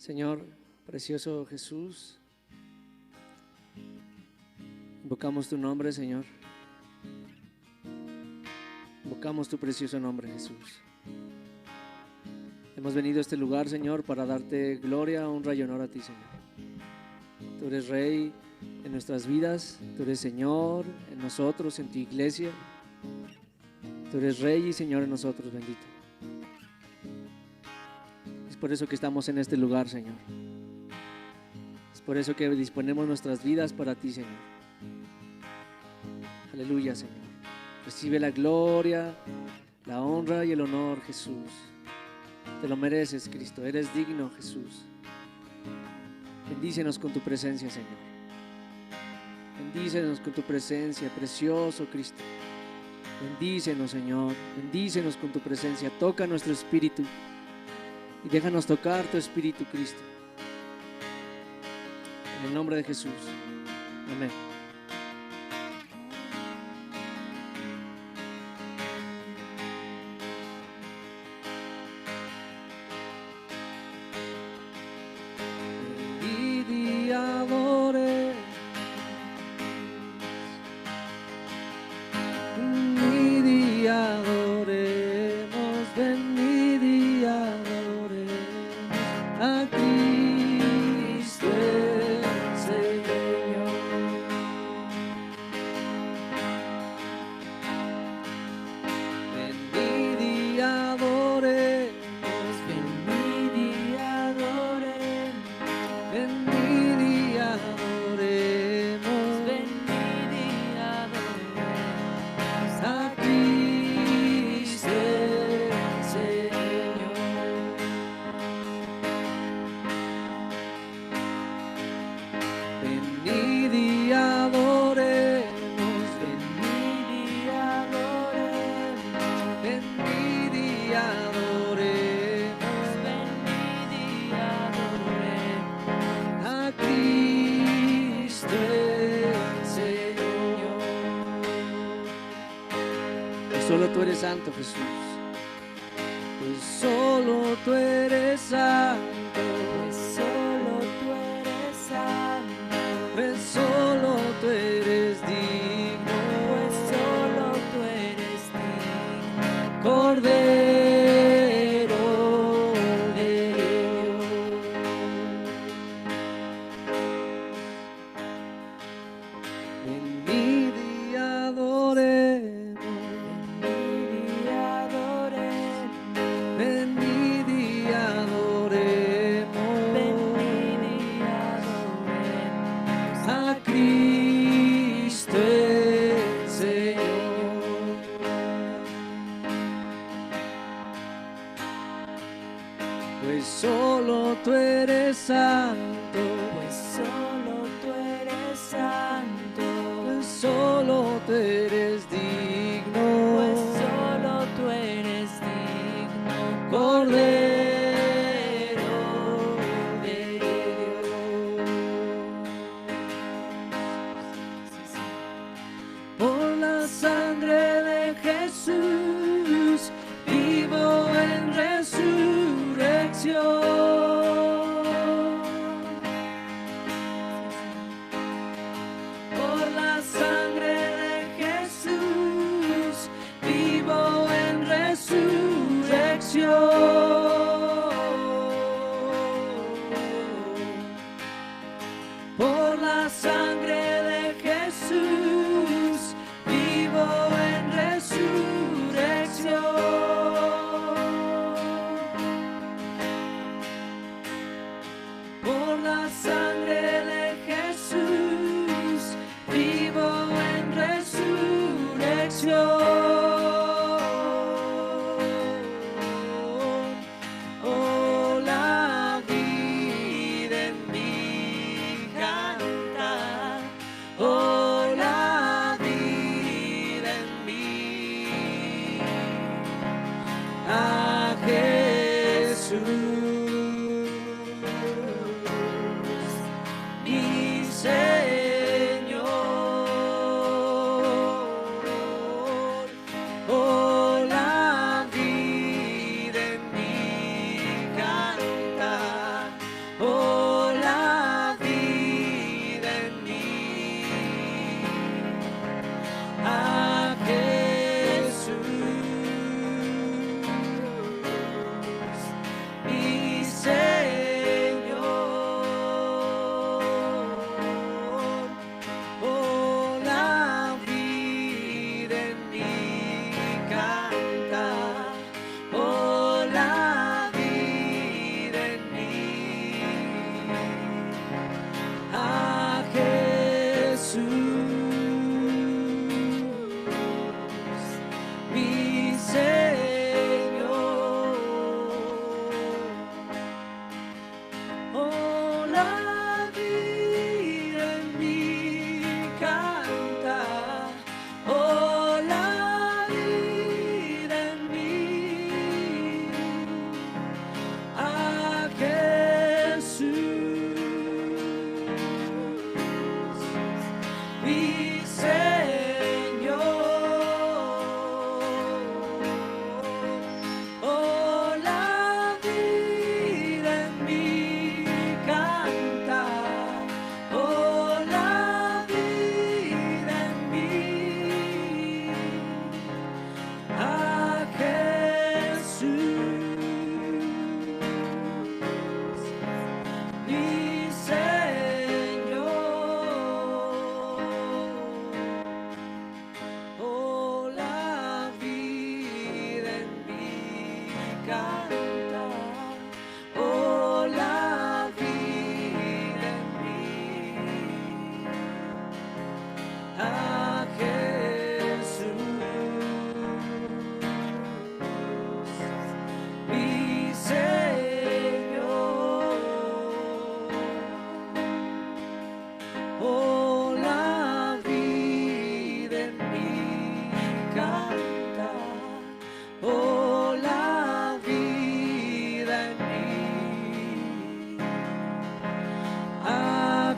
Señor, precioso Jesús, invocamos tu nombre, Señor. Invocamos tu precioso nombre, Jesús. Hemos venido a este lugar, Señor, para darte gloria, honra y honor a ti, Señor. Tú eres Rey en nuestras vidas, tú eres Señor en nosotros, en tu iglesia. Tú eres Rey y Señor en nosotros, bendito. Es por eso que estamos en este lugar, Señor. Es por eso que disponemos nuestras vidas para ti, Señor. Aleluya, Señor. Recibe la gloria, la honra y el honor, Jesús. Te lo mereces, Cristo. Eres digno, Jesús. Bendícenos con tu presencia, Señor. Bendícenos con tu presencia, precioso Cristo. Bendícenos, Señor. Bendícenos con tu presencia. Toca nuestro espíritu y déjanos tocar tu espíritu, Cristo. En el nombre de Jesús. Amén. Solo tú eres santo, Jesús. Pues solo tú eres santo. Pues solo tú eres santo. Pues solo tú eres digno. Pues solo tú eres digno. Cordero de Dios. Venid y adoremos. Pues solo tú eres santo, pues solo tú eres santo, pues solo tú eres digno, pues solo tú eres digno, Cordero de Dios. Por la sangre de Jesús, vivo en resurrección. Por la sangre de Jesús, vivo en resurrección. Por la sangre de Jesús, vivo en resurrección. Por la sangre de Jesús, vivo en resurrección. Oh, la vida en mí cantará.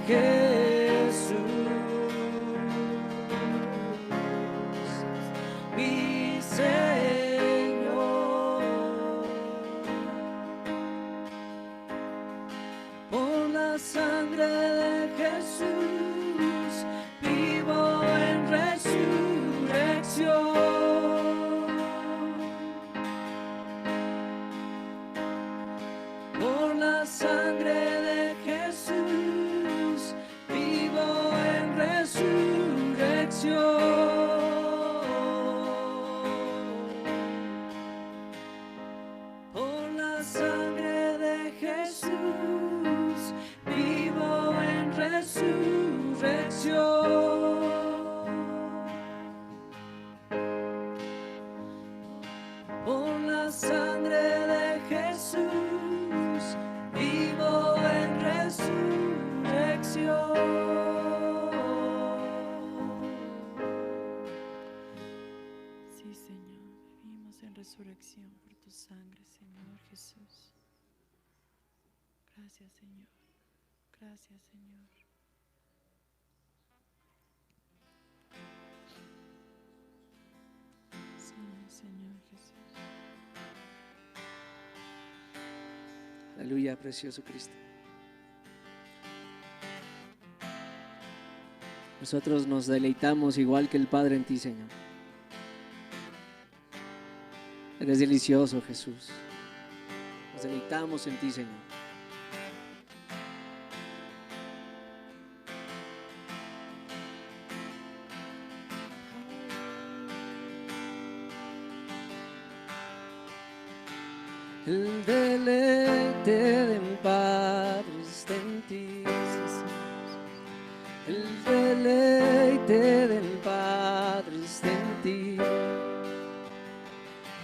Jesús, mi Señor. Por la sangre de Jesús vivo en resurrección. Por la sangre de Jesús vivo en resurrección. Por la sangre de Jesús vivo en resurrección. Por la sangre de Jesús vivo en resurrección. Sí, Señor, vivimos en resurrección por tu sangre, Señor Jesús. Gracias, Señor. Gracias, Señor. Sí, Señor Jesús. Aleluya, precioso Cristo. Nosotros nos deleitamos igual que el Padre en ti, Señor. Eres delicioso, Jesús. Nos deleitamos en ti, Señor. El deleite del Padre está en ti. El deleite del Padre está en ti.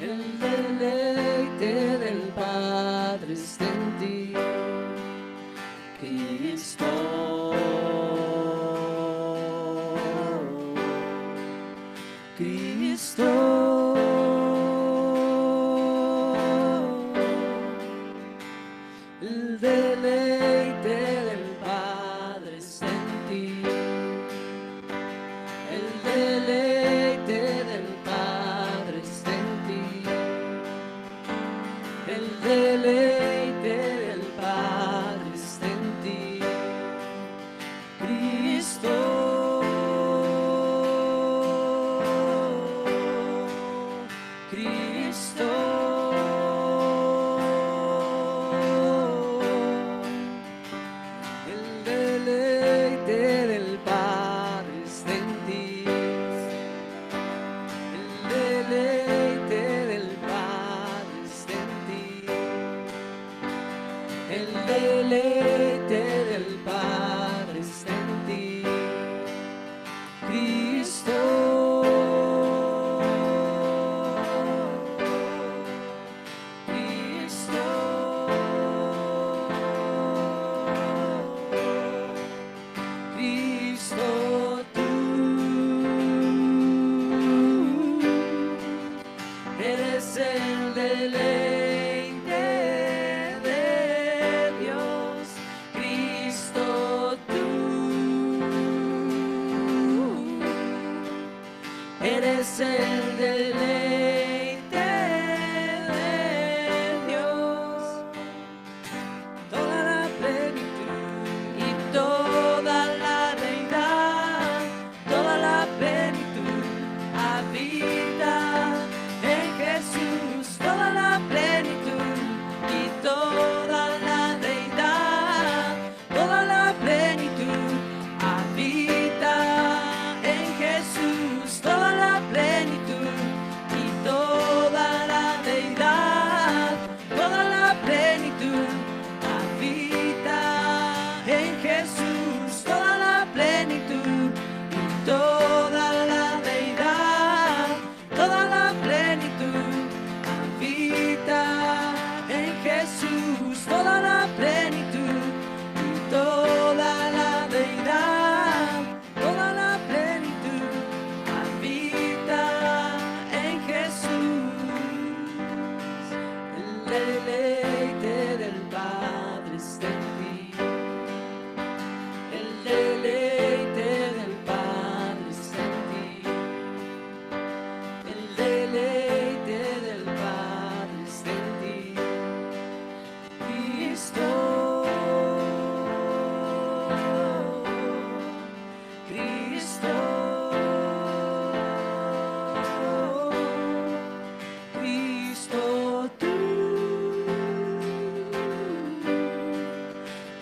El deleite del Padre está en ti. Cristo. Cristo. El deleite del Padre está en ti. El deleite del Padre está en ti. El deleite del Padre está en ti. Cristo. Cristo. El deleite del Padre está en ti. El deleite del Padre está en ti. El deleite del Padre está en ti. Cristo. Cristo, tú eres el deleite de Dios. Cristo, tú eres el deleite de Dios. Toda la plenitud y toda la deidad, toda la plenitud habita en Jesús. Toda la plenitud y toda la deidad, toda la plenitud habita en Jesús. Toda la plenitud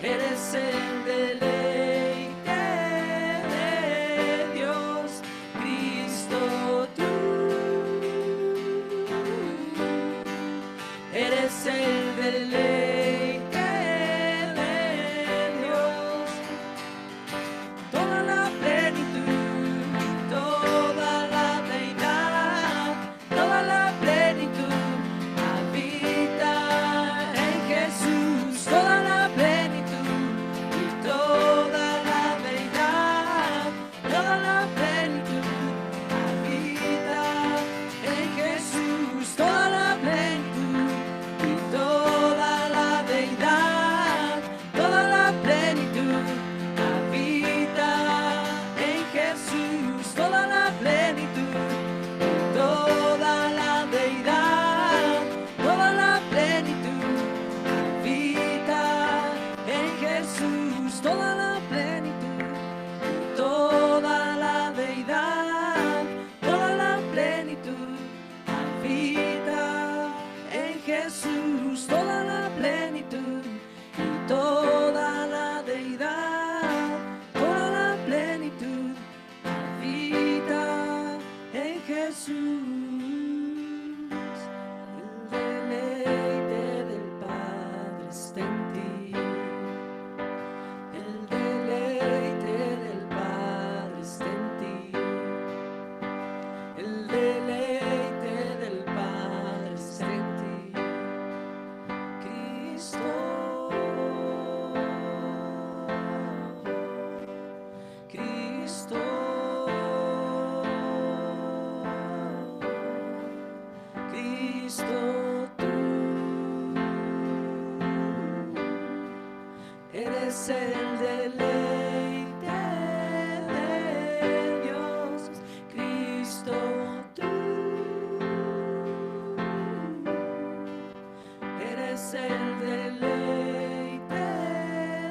eres el deleite de Dios, Cristo tú. Eres el deleite de Dios, toda la plenitud, toda la deidad, toda la plenitud habita en Jesús, toda la plenitud y toda la deidad, toda la plenitud habita en Jesús, toda la plenitud. Toda la deidad, toda la plenitud habita en Jesús, toda la plenitud, toda la deidad, toda la plenitud habita en Jesús, toda la plenitud, toda la deidad, toda la plenitud habita en Jesús, toda la plenitud y toda la deidad, toda la plenitud habita en Jesús. El deleite del Padre está en ti, el deleite del Padre está en ti, el deleite del Padre está en ti. Cristo, Cristo tú eres el deleite de Dios, Cristo tú eres el deleite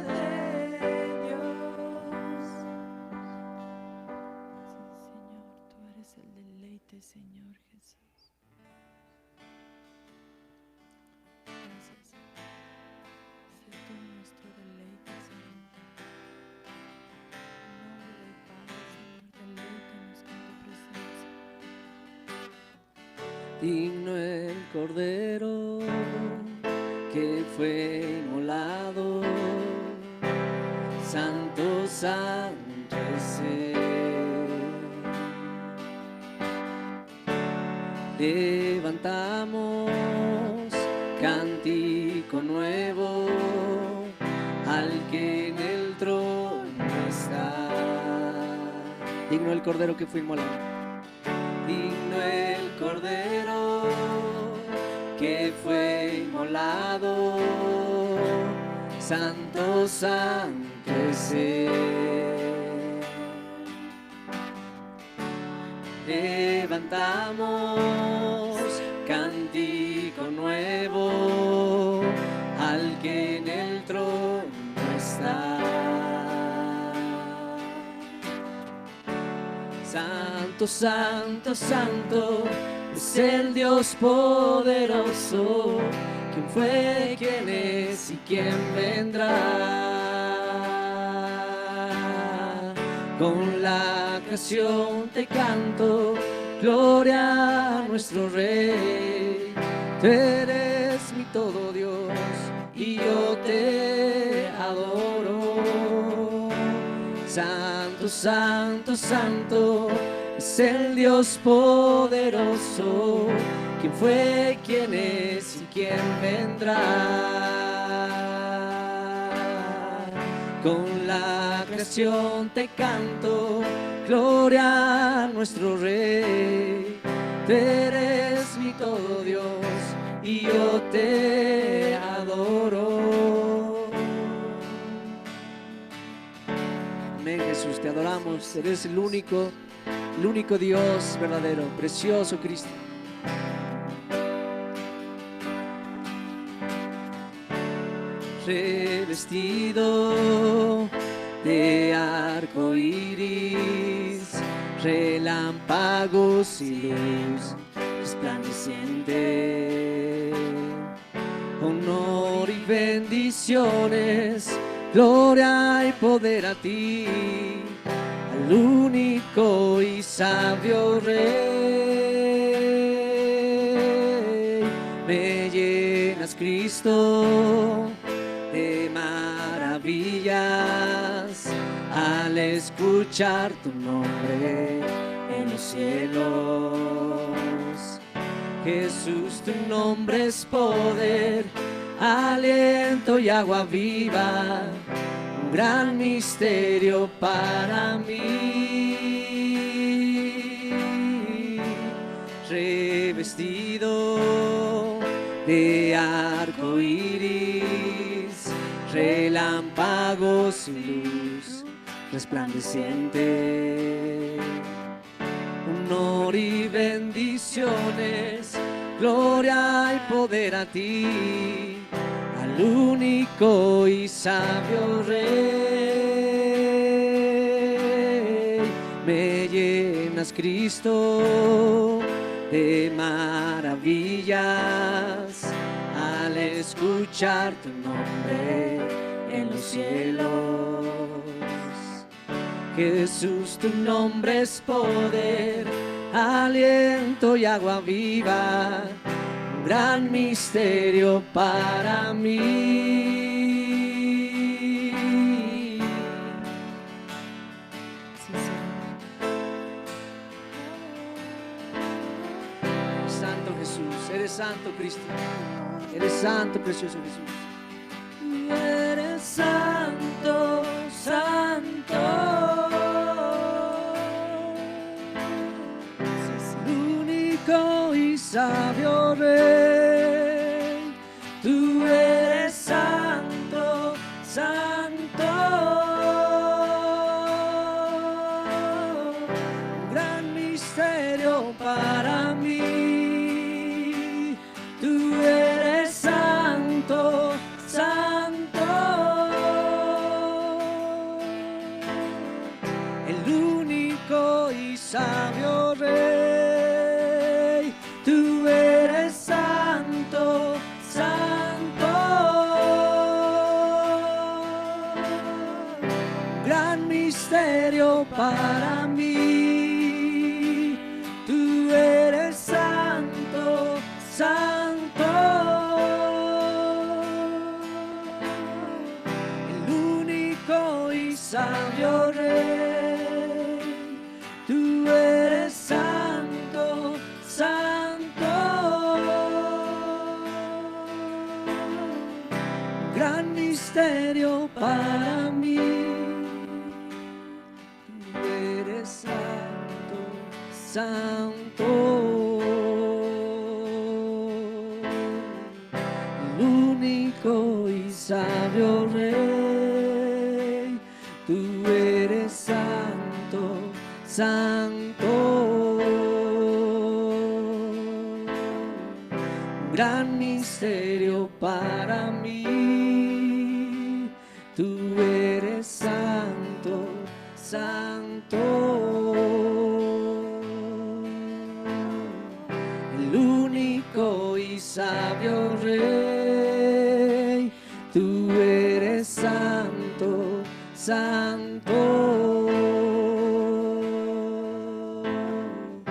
de Dios. Sí, Señor, tú eres el deleite, Señor Jesús. Gracias. Sé tú nuestro deleite, Señor. En nombre del Padre, Señor, deleítanos con tu presencia. Digno el Cordero que fue inmolado, santo, santo es Él. Levantamos cántico nuevo al que en el trono está. Digno el Cordero que fue inmolado, digno el Cordero que fue inmolado, santo, santo es Él. Levantamos cántico nuevo al que en el trono está. Santo, santo, santo es el Dios poderoso, quien fue, quién es y quién vendrá. Con la creación te canto, gloria a nuestro Rey. Tú eres mi todo, Dios, y yo te adoro. Santo, santo, santo es el Dios poderoso, quien fue, quién es y quién vendrá. Con la creación te canto, gloria a nuestro Rey. Tú eres mi todo, Dios, y yo te adoro. Amén, Jesús, te adoramos. Eres el único Dios verdadero, precioso Cristo. Revestido de arco iris, relámpagos y luz resplandeciente, honor y bendiciones gloria y poder a ti, al único y sabio Rey. Me llenas, Cristo, de maravillas al escuchar tu nombre en los cielos. Jesús, tu nombre es poder, aliento y agua viva, un gran misterio para mí. Revestido de arco iris, relámpagos y luz resplandeciente, honor y bendiciones, gloria y poder a ti, al único y sabio Rey. Me llenas, Cristo, de maravillas al escuchar tu nombre en los cielos. Jesús, tu nombre es poder, aliento y agua viva, un gran misterio para mí. Sí, Señor. Santo Jesús, eres santo, Cristo, eres santo, precioso Jesús. Eres santo, santo, único y sabio Rey. Tú eres santo, santo, un gran misterio para mí. Tú eres santo, santo, el único y sabio Rey. Tú eres santo, santo, gran misterio para mí. Tú eres santo, santo, el único y sabio Rey. Tú eres santo, santo, gran misterio para mí. Tú eres santo, santo, el único y sabio Rey. Tú eres santo, santo, un gran misterio para mí. Tú eres santo, santo, el único y sabio Rey. Tú eres santo, santo, un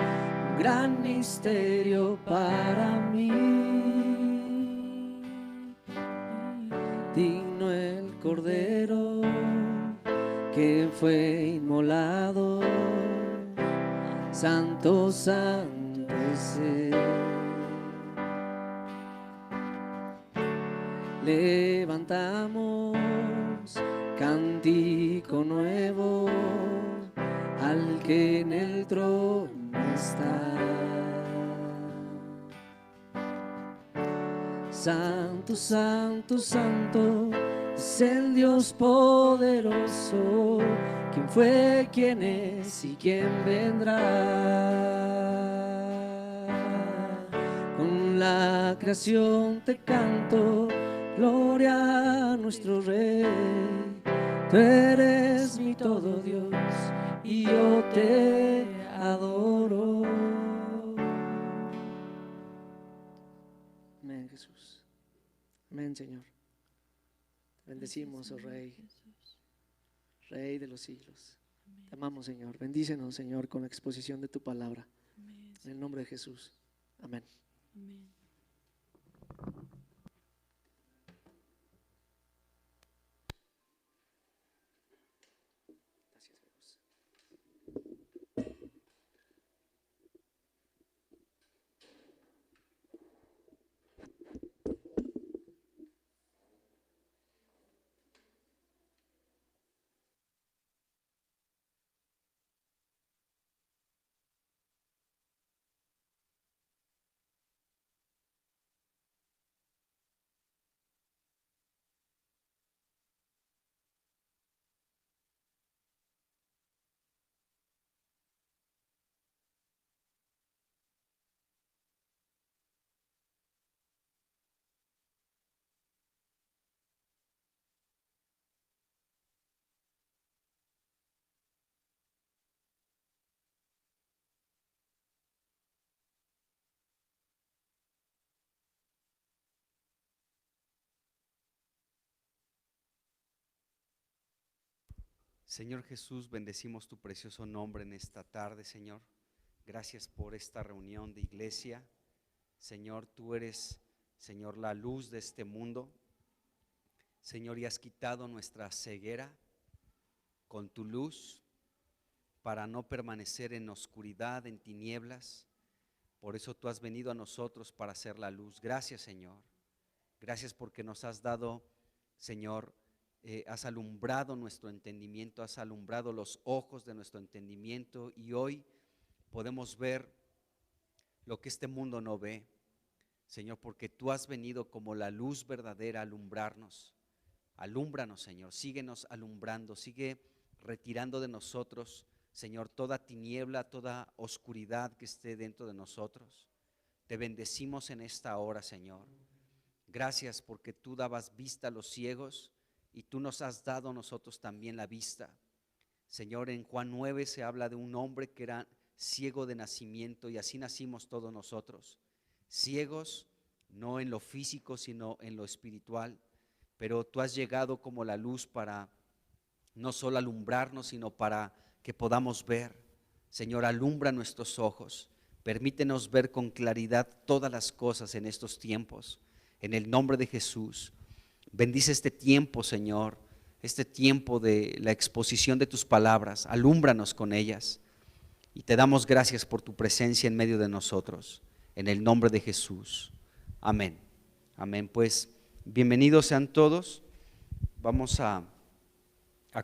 gran misterio para mí. Digno el Cordero que fue inmolado, santo, santo es Él. Levantamos cántico nuevo al que en el trono está. Santo, santo, santo es el Dios poderoso, quien fue, quién es y quién vendrá. Con la creación te canto, gloria a nuestro Rey. Tú eres mi todo, Dios, y yo te adoro. Amén, Jesús. Amén, Señor. bendecimos, oh Señor Rey, Jesús. Rey de los siglos. Amén. Te amamos, Señor. Bendícenos, Señor, con la exposición de tu palabra. Amén. En el nombre de Jesús. Amén. Amén. Gracias, Jesús. Señor Jesús, bendecimos tu precioso nombre en esta tarde, Señor. Gracias por esta reunión de iglesia. Señor, tú eres, Señor, la luz de este mundo. Señor, y has quitado nuestra ceguera con tu luz para no permanecer en oscuridad, en tinieblas. Por eso tú has venido a nosotros para hacer la luz. Gracias, Señor. Gracias porque nos has dado, Señor, has alumbrado nuestro entendimiento, has alumbrado los ojos de nuestro entendimiento y hoy podemos ver lo que este mundo no ve, Señor, porque tú has venido como la luz verdadera a alumbrarnos. Alúmbranos, Señor, síguenos alumbrando, sigue retirando de nosotros, Señor, toda tiniebla, toda oscuridad que esté dentro de nosotros. Te bendecimos en esta hora, Señor. Gracias porque tú dabas vista a los ciegos y tú nos has dado a nosotros también la vista. Señor, en Juan 9 se habla de un hombre que era ciego de nacimiento y así nacimos todos nosotros. Ciegos, no en lo físico, sino en lo espiritual. Pero tú has llegado como la luz para no solo alumbrarnos, sino para que podamos ver. Señor, alumbra nuestros ojos. Permítenos ver con claridad todas las cosas en estos tiempos. En el nombre de Jesús. Bendice este tiempo, Señor, este tiempo de la exposición de tus palabras. Alúmbranos con ellas. Y te damos gracias por tu presencia en medio de nosotros. En el nombre de Jesús. Amén. Amén. Pues bienvenidos sean todos. Vamos a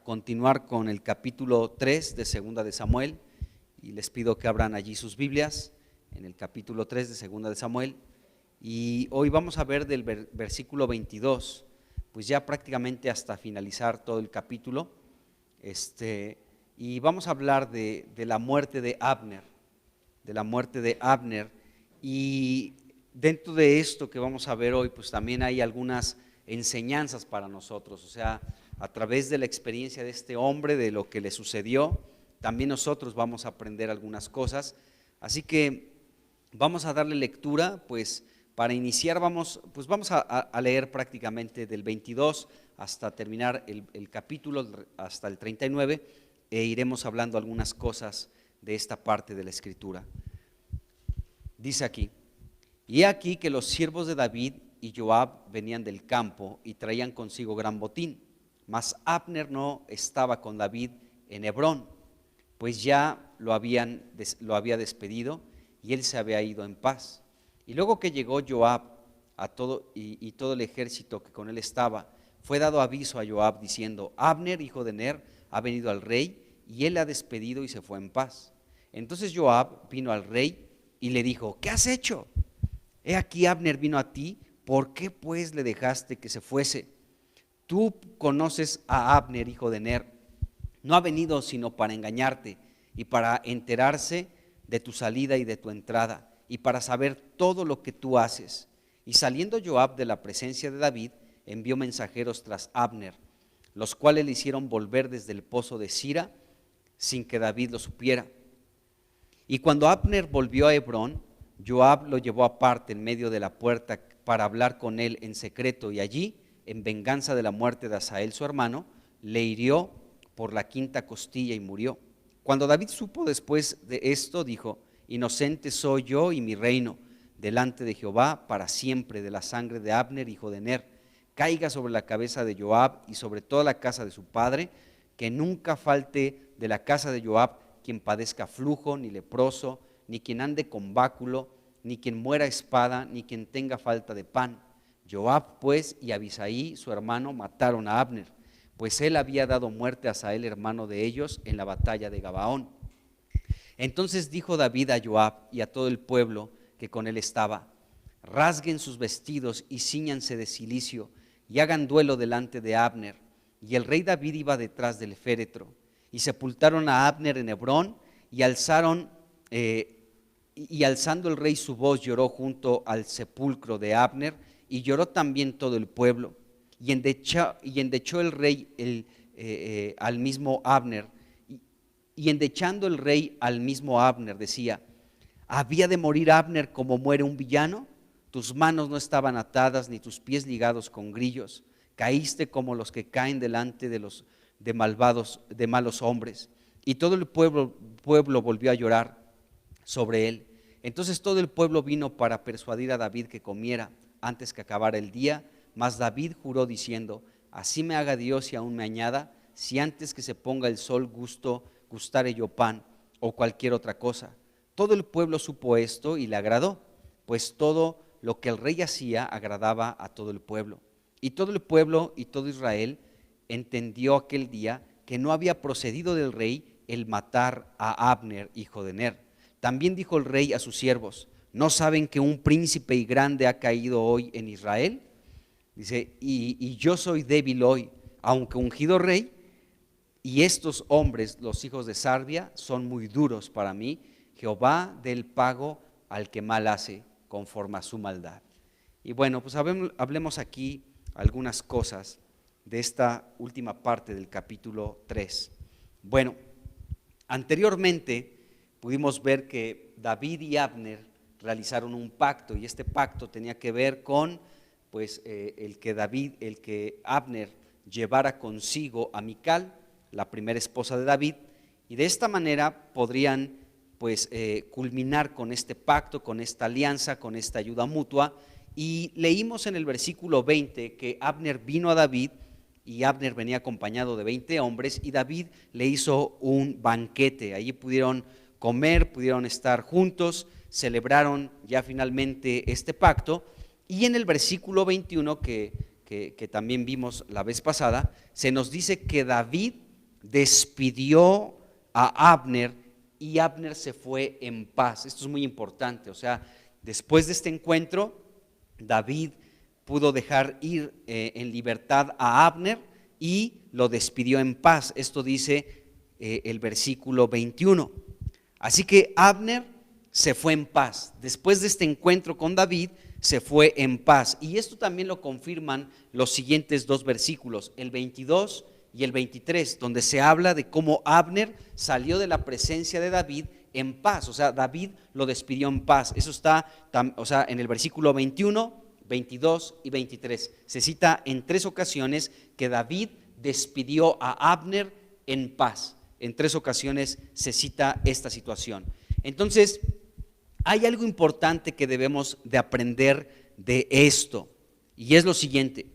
continuar con el capítulo 3 de Segunda de Samuel. Y les pido que abran allí sus Biblias en el capítulo 3 de Segunda de Samuel. Y hoy vamos a ver del versículo 22, pues ya prácticamente hasta finalizar todo el capítulo, y vamos a hablar de la muerte de Abner, y dentro de esto que vamos a ver hoy, pues también hay algunas enseñanzas para nosotros, o sea, a través de la experiencia de este hombre, de lo que le sucedió, también nosotros vamos a aprender algunas cosas, así que vamos a darle lectura, pues. Para iniciar vamos a leer prácticamente del 22 hasta terminar el capítulo, hasta el 39, e iremos hablando algunas cosas de esta parte de la Escritura. Dice aquí: y he aquí que los siervos de David y Joab venían del campo y traían consigo gran botín, mas Abner no estaba con David en Hebrón, pues ya lo había despedido y él se había ido en paz. Y luego que llegó Joab y todo el ejército que con él estaba, fue dado aviso a Joab diciendo: Abner, hijo de Ner, ha venido al rey y él le ha despedido y se fue en paz. Entonces Joab vino al rey y le dijo: ¿qué has hecho? He aquí Abner vino a ti, ¿por qué pues le dejaste que se fuese? Tú conoces a Abner, hijo de Ner, no ha venido sino para engañarte y para enterarse de tu salida y de tu entrada, y para saber todo lo que tú haces. Y saliendo Joab de la presencia de David, envió mensajeros tras Abner, los cuales le hicieron volver desde el pozo de Sira, sin que David lo supiera. Y cuando Abner volvió a Hebrón, Joab lo llevó aparte en medio de la puerta para hablar con él en secreto, y allí en venganza de la muerte de Asael su hermano, le hirió por la quinta costilla y murió. Cuando David supo después de esto, dijo: inocente soy yo y mi reino delante de Jehová para siempre de la sangre de Abner, hijo de Ner. Caiga sobre la cabeza de Joab y sobre toda la casa de su padre, que nunca falte de la casa de Joab quien padezca flujo, ni leproso, ni quien ande con báculo, ni quien muera a espada, ni quien tenga falta de pan. Joab pues y Abisaí su hermano mataron a Abner, pues él había dado muerte a Asael hermano de ellos en la batalla de Gabaón. Entonces dijo David a Joab y a todo el pueblo que con él estaba: rasguen sus vestidos y cíñanse de cilicio y hagan duelo delante de Abner. Y el rey David iba detrás del féretro, y sepultaron a Abner en Hebrón, y alzando el rey su voz lloró junto al sepulcro de Abner, y lloró también todo el pueblo. Y endechó el rey al mismo Abner, y endechando el rey al mismo Abner decía: ¿había de morir Abner como muere un villano? Tus manos no estaban atadas ni tus pies ligados con grillos. Caíste como los que caen delante de malos hombres. Y todo el pueblo volvió a llorar sobre él. Entonces todo el pueblo vino para persuadir a David que comiera antes que acabara el día. Mas David juró diciendo: así me haga Dios y aún me añada, si antes que se ponga el sol gustare yo pan o cualquier otra cosa. Todo el pueblo supo esto y le agradó, pues todo lo que el rey hacía agradaba a todo el pueblo. Y todo el pueblo y todo Israel entendió aquel día que no había procedido del rey el matar a Abner, hijo de Ner. También dijo el rey a sus siervos: ¿no saben que un príncipe y grande ha caído hoy en Israel? Dice, y yo soy débil hoy, aunque ungido rey, y estos hombres, los hijos de Sarbia, son muy duros para mí. Jehová dé el pago al que mal hace, conforme a su maldad. Y bueno, pues hablemos aquí algunas cosas de esta última parte del capítulo 3. Bueno, anteriormente pudimos ver que David y Abner realizaron un pacto, y este pacto tenía que ver con pues el que Abner llevara consigo a Mical, la primera esposa de David, y de esta manera podrían pues culminar con este pacto, con esta alianza, con esta ayuda mutua. Y leímos en el versículo 20 que Abner vino a David, y Abner venía acompañado de 20 hombres, y David le hizo un banquete. Allí pudieron comer, pudieron estar juntos, celebraron ya finalmente este pacto. Y en el versículo 21 que también vimos la vez pasada, se nos dice que David despidió a Abner y Abner se fue en paz. Esto es muy importante, o sea, después de este encuentro, David pudo dejar ir en libertad a Abner y lo despidió en paz. Esto dice el versículo 21. Así que Abner se fue en paz. Después de este encuentro con David, se fue en paz. Y esto también lo confirman los siguientes dos versículos, el 22 y el 23, donde se habla de cómo Abner salió de la presencia de David en paz. O sea, David lo despidió en paz. Eso está, en el versículo 21, 22 y 23. Se cita en 3 ocasiones que David despidió a Abner en paz. En 3 ocasiones se cita esta situación. Entonces, hay algo importante que debemos de aprender de esto, y es lo siguiente: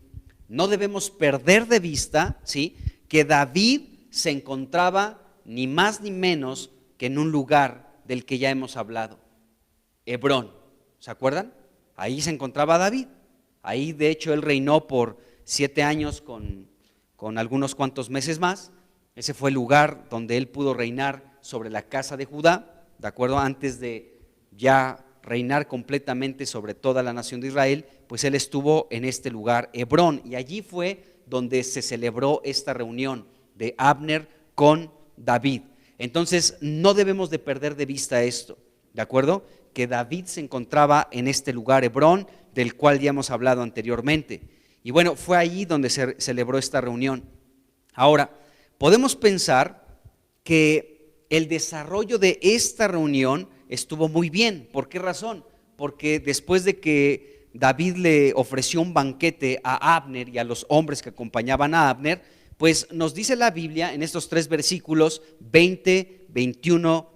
no debemos perder de vista, ¿sí?, que David se encontraba ni más ni menos que en un lugar del que ya hemos hablado, Hebrón. ¿Se acuerdan? Ahí se encontraba David. Ahí de hecho él reinó por 7 años con algunos cuantos meses más. Ese fue el lugar donde él pudo reinar sobre la casa de Judá, ¿de acuerdo? Antes de ya reinar completamente sobre toda la nación de Israel, pues él estuvo en este lugar, Hebrón, y allí fue donde se celebró esta reunión de Abner con David. Entonces no debemos de perder de vista esto, ¿de acuerdo? Que David se encontraba en este lugar, Hebrón, del cual ya hemos hablado anteriormente. Y bueno, fue allí donde se celebró esta reunión. Ahora, podemos pensar que el desarrollo de esta reunión estuvo muy bien. ¿Por qué razón? Porque después de que David le ofreció un banquete a Abner y a los hombres que acompañaban a Abner, pues nos dice la Biblia en estos 3 versículos 20, 21,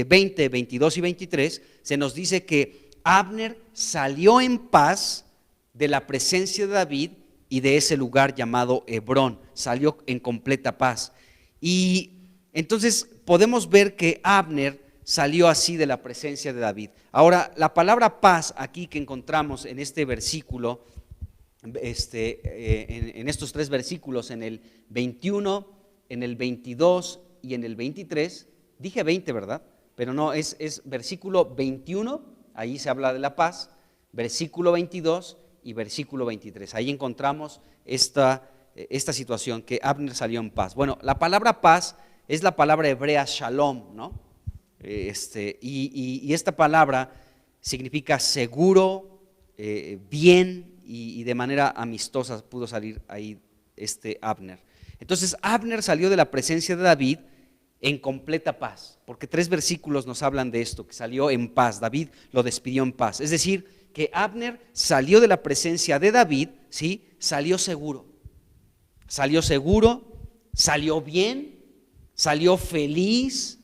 20, 22 y 23, se nos dice que Abner salió en paz de la presencia de David y de ese lugar llamado Hebrón, salió en completa paz. Y entonces podemos ver que Abner salió así de la presencia de David. Ahora, la palabra paz aquí que encontramos en este versículo, en estos 3 versículos, en el 21, en el 22 y en el 23, dije 20, ¿verdad? Pero no, es versículo 21, ahí se habla de la paz, versículo 22 y versículo 23. Ahí encontramos esta situación, que Abner salió en paz. Bueno, la palabra paz es la palabra hebrea shalom, ¿no? Y esta palabra significa seguro, bien y de manera amistosa pudo salir ahí Abner. Entonces Abner salió de la presencia de David en completa paz, porque 3 versículos nos hablan de esto, que salió en paz, David lo despidió en paz. Es decir, que Abner salió de la presencia de David, ¿sí? Salió seguro, salió bien, salió feliz,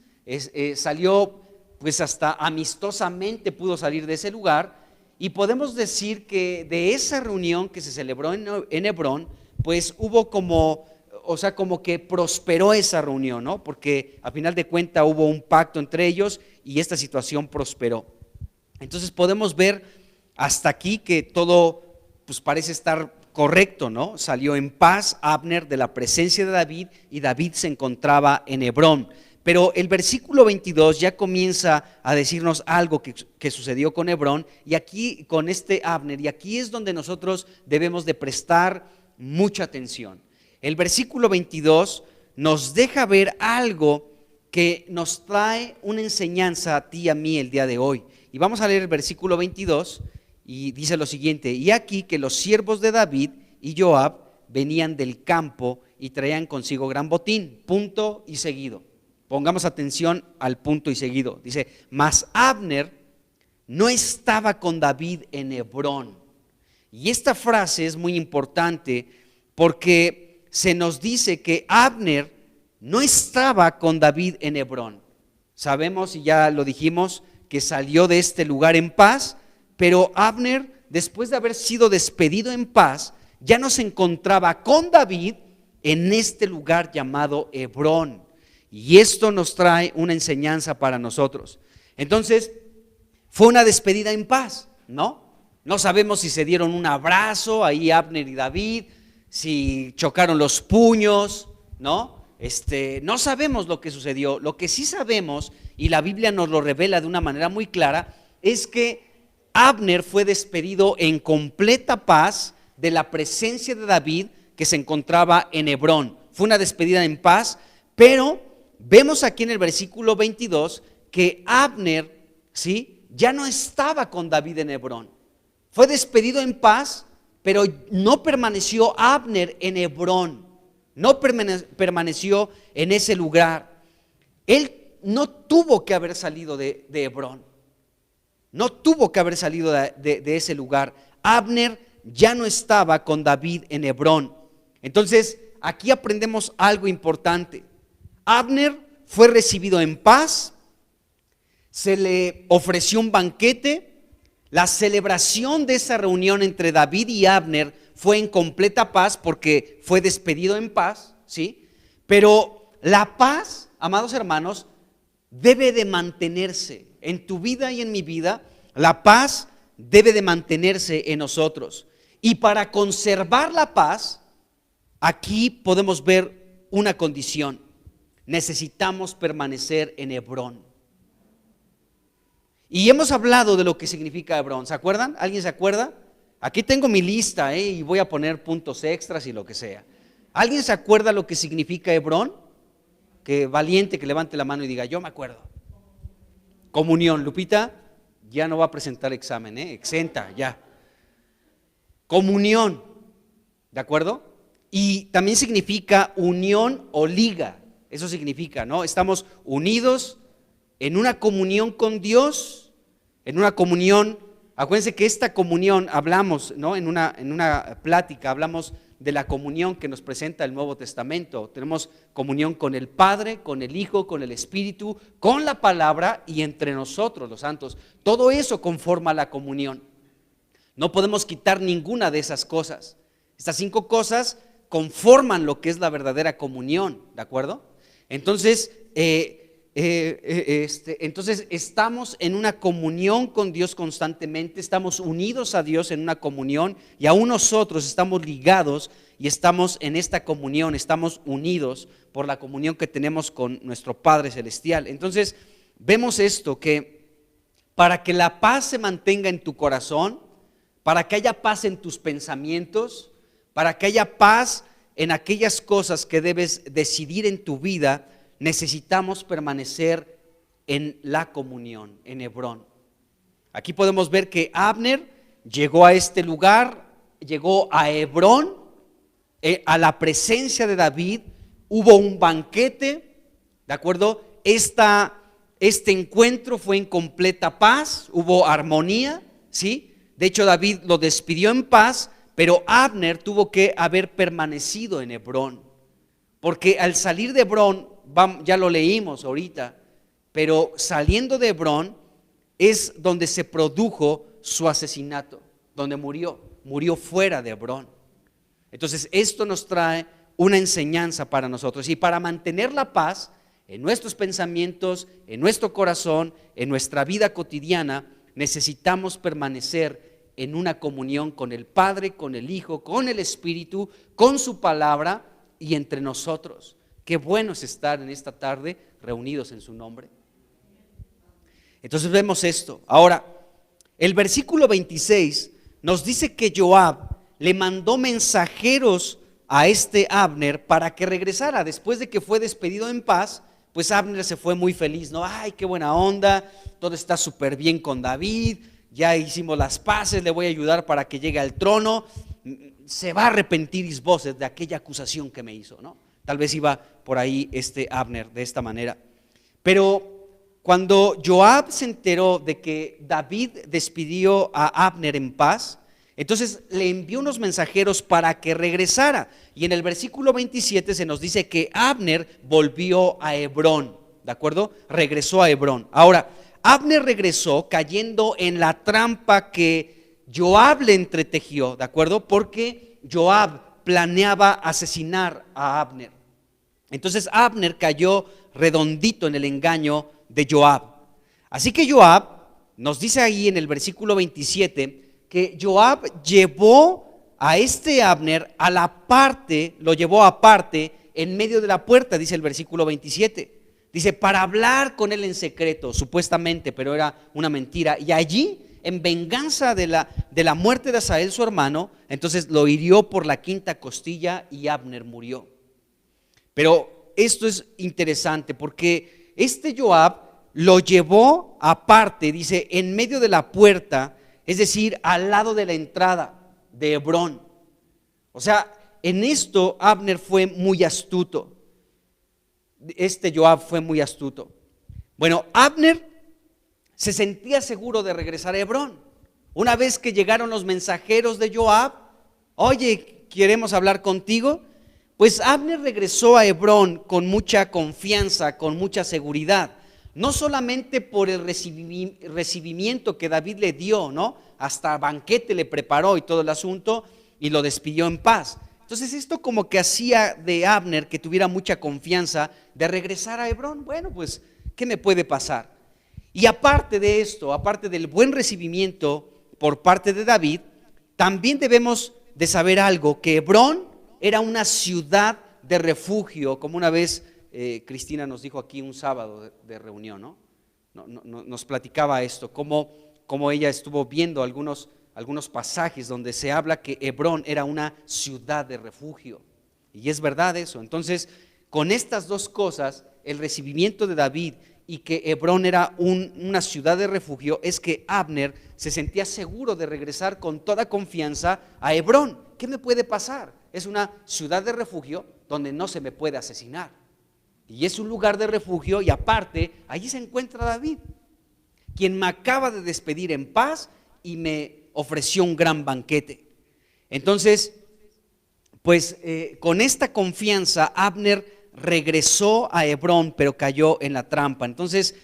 salió pues hasta amistosamente pudo salir de ese lugar. Y podemos decir que de esa reunión que se celebró en Hebrón, pues hubo como que prosperó esa reunión, ¿no? Porque a final de cuentas hubo un pacto entre ellos y esta situación prosperó. Entonces podemos ver hasta aquí que todo pues parece estar correcto, ¿no? Salió en paz Abner de la presencia de David y David se encontraba en Hebrón. Pero el versículo 22 ya comienza a decirnos algo que sucedió con Hebrón y aquí con Abner, y aquí es donde nosotros debemos de prestar mucha atención. El versículo 22 nos deja ver algo que nos trae una enseñanza a ti y a mí el día de hoy. Y vamos a leer el versículo 22 y dice lo siguiente: y aquí que los siervos de David y Joab venían del campo y traían consigo gran botín. Punto y seguido. Pongamos atención al punto y seguido. Dice, mas Abner no estaba con David en Hebrón. Y esta frase es muy importante porque se nos dice que Abner no estaba con David en Hebrón. Sabemos, y ya lo dijimos, que salió de este lugar en paz, pero Abner, después de haber sido despedido en paz, ya no se encontraba con David en este lugar llamado Hebrón. Y esto nos trae una enseñanza para nosotros. Entonces, fue una despedida en paz, ¿no? No sabemos si se dieron un abrazo ahí Abner y David, si chocaron los puños, ¿no? No sabemos lo que sucedió. Lo que sí sabemos, y la Biblia nos lo revela de una manera muy clara, es que Abner fue despedido en completa paz de la presencia de David que se encontraba en Hebrón. Fue una despedida en paz, pero vemos aquí en el versículo 22 que Abner, ¿sí?, ya no estaba con David en Hebrón. Fue despedido en paz, pero no permaneció Abner en Hebrón, no permaneció en ese lugar. Él no tuvo que haber salido de Hebrón, no tuvo que haber salido de ese lugar. Abner ya no estaba con David en Hebrón. Entonces, aquí aprendemos algo importante. Abner fue recibido en paz, se le ofreció un banquete, la celebración de esa reunión entre David y Abner fue en completa paz porque fue despedido en paz, ¿sí? Pero la paz, amados hermanos, debe de mantenerse en tu vida y en mi vida. La paz debe de mantenerse en nosotros. Y para conservar la paz, aquí podemos ver una condición. Necesitamos permanecer en Hebrón. Y hemos hablado de lo que significa Hebrón. ¿Se acuerdan? ¿Alguien se acuerda? Aquí tengo mi lista, y voy a poner puntos extras y lo que sea. ¿Alguien se acuerda lo que significa Hebrón? Que valiente que levante la mano y diga, yo me acuerdo. Comunión. Lupita ya no va a presentar examen, exenta ya. Comunión, ¿de acuerdo? Y también significa unión o liga. Eso significa, ¿no? Estamos unidos en una comunión con Dios, en una comunión Acuérdense que esta comunión, hablamos, ¿no? En una plática, hablamos de la comunión que nos presenta el Nuevo Testamento. Tenemos comunión con el Padre, con el Hijo, con el Espíritu, con la palabra y entre nosotros, los santos. Todo eso conforma la comunión. No podemos quitar ninguna de esas cosas. Estas 5 cosas conforman lo que es la verdadera comunión, ¿de acuerdo? Entonces, entonces estamos en una comunión con Dios constantemente, estamos unidos a Dios en una comunión y aún nosotros estamos ligados y estamos en esta comunión, estamos unidos por la comunión que tenemos con nuestro Padre Celestial. Entonces vemos esto, que para que la paz se mantenga en tu corazón, para que haya paz en tus pensamientos, para que haya paz en aquellas cosas que debes decidir en tu vida, necesitamos permanecer en la comunión, en Hebrón. Aquí podemos ver que Abner llegó a este lugar, llegó a Hebrón, a la presencia de David, hubo un banquete, ¿de acuerdo? Este encuentro fue en completa paz, hubo armonía, ¿sí? De hecho, David lo despidió en paz, pero Abner tuvo que haber permanecido en Hebrón, porque al salir de Hebrón, ya lo leímos ahorita, pero saliendo de Hebrón es donde se produjo su asesinato, donde murió fuera de Hebrón. Entonces esto nos trae una enseñanza para nosotros, y para mantener la paz en nuestros pensamientos, en nuestro corazón, en nuestra vida cotidiana, necesitamos permanecer en una comunión con el Padre, con el Hijo, con el Espíritu, con su palabra y entre nosotros. Qué bueno es estar en esta tarde reunidos en su nombre. Entonces vemos esto. Ahora, el versículo 26 nos dice que Joab le mandó mensajeros a este Abner para que regresara. Después de que fue despedido en paz, pues Abner se fue muy feliz, ¿no? Ay, qué buena onda, todo está súper bien con David, ya hicimos las paces, le voy a ayudar para que llegue al trono. Se va a arrepentir Isboset de aquella acusación que me hizo, ¿no? Tal vez iba por ahí Abner de esta manera. Pero cuando Joab se enteró de que David despidió a Abner en paz, entonces le envió unos mensajeros para que regresara. Y en el versículo 27 se nos dice que Abner volvió a Hebrón, ¿de acuerdo? Regresó a Hebrón. Ahora, Abner regresó cayendo en la trampa que Joab le entretejió, ¿de acuerdo? Porque Joab planeaba asesinar a Abner. Entonces Abner cayó redondito en el engaño de Joab. Así que Joab nos dice ahí en el versículo 27 que Joab llevó a Abner a la parte, lo llevó aparte en medio de la puerta, dice el versículo 27. Dice, para hablar con él en secreto, supuestamente, pero era una mentira. Y allí, en venganza de la muerte de Asael, su hermano, entonces lo hirió por la quinta costilla y Abner murió. Pero esto es interesante porque Joab lo llevó aparte, dice, en medio de la puerta, es decir, al lado de la entrada de Hebrón. O sea, en esto Abner fue muy astuto. Joab fue muy astuto. Bueno, Abner se sentía seguro de regresar a Hebrón. Una vez que llegaron los mensajeros de Joab, oye, queremos hablar contigo. Pues Abner regresó a Hebrón con mucha confianza, con mucha seguridad. No solamente por el recibimiento que David le dio, ¿no? Hasta banquete le preparó y todo el asunto, y lo despidió en paz. Entonces esto como que hacía de Abner que tuviera mucha confianza de regresar a Hebrón. Bueno, pues, ¿qué me puede pasar? Y aparte de esto, aparte del buen recibimiento por parte de David, también debemos de saber algo, que Hebrón era una ciudad de refugio, como una vez Cristina nos dijo aquí un sábado de reunión, ¿no? Nos platicaba esto, cómo ella estuvo viendo algunos pasajes donde se habla que Hebrón era una ciudad de refugio, y es verdad eso. Entonces, con estas dos cosas, el recibimiento de David y que Hebrón era una ciudad de refugio, es que Abner se sentía seguro de regresar con toda confianza a Hebrón. ¿Qué me puede pasar? Es una ciudad de refugio donde no se me puede asesinar, y es un lugar de refugio, y aparte allí se encuentra David, quien me acaba de despedir en paz y me ofreció un gran banquete. Entonces, pues con esta confianza Abner regresó a Hebrón, pero cayó en la trampa. Entonces,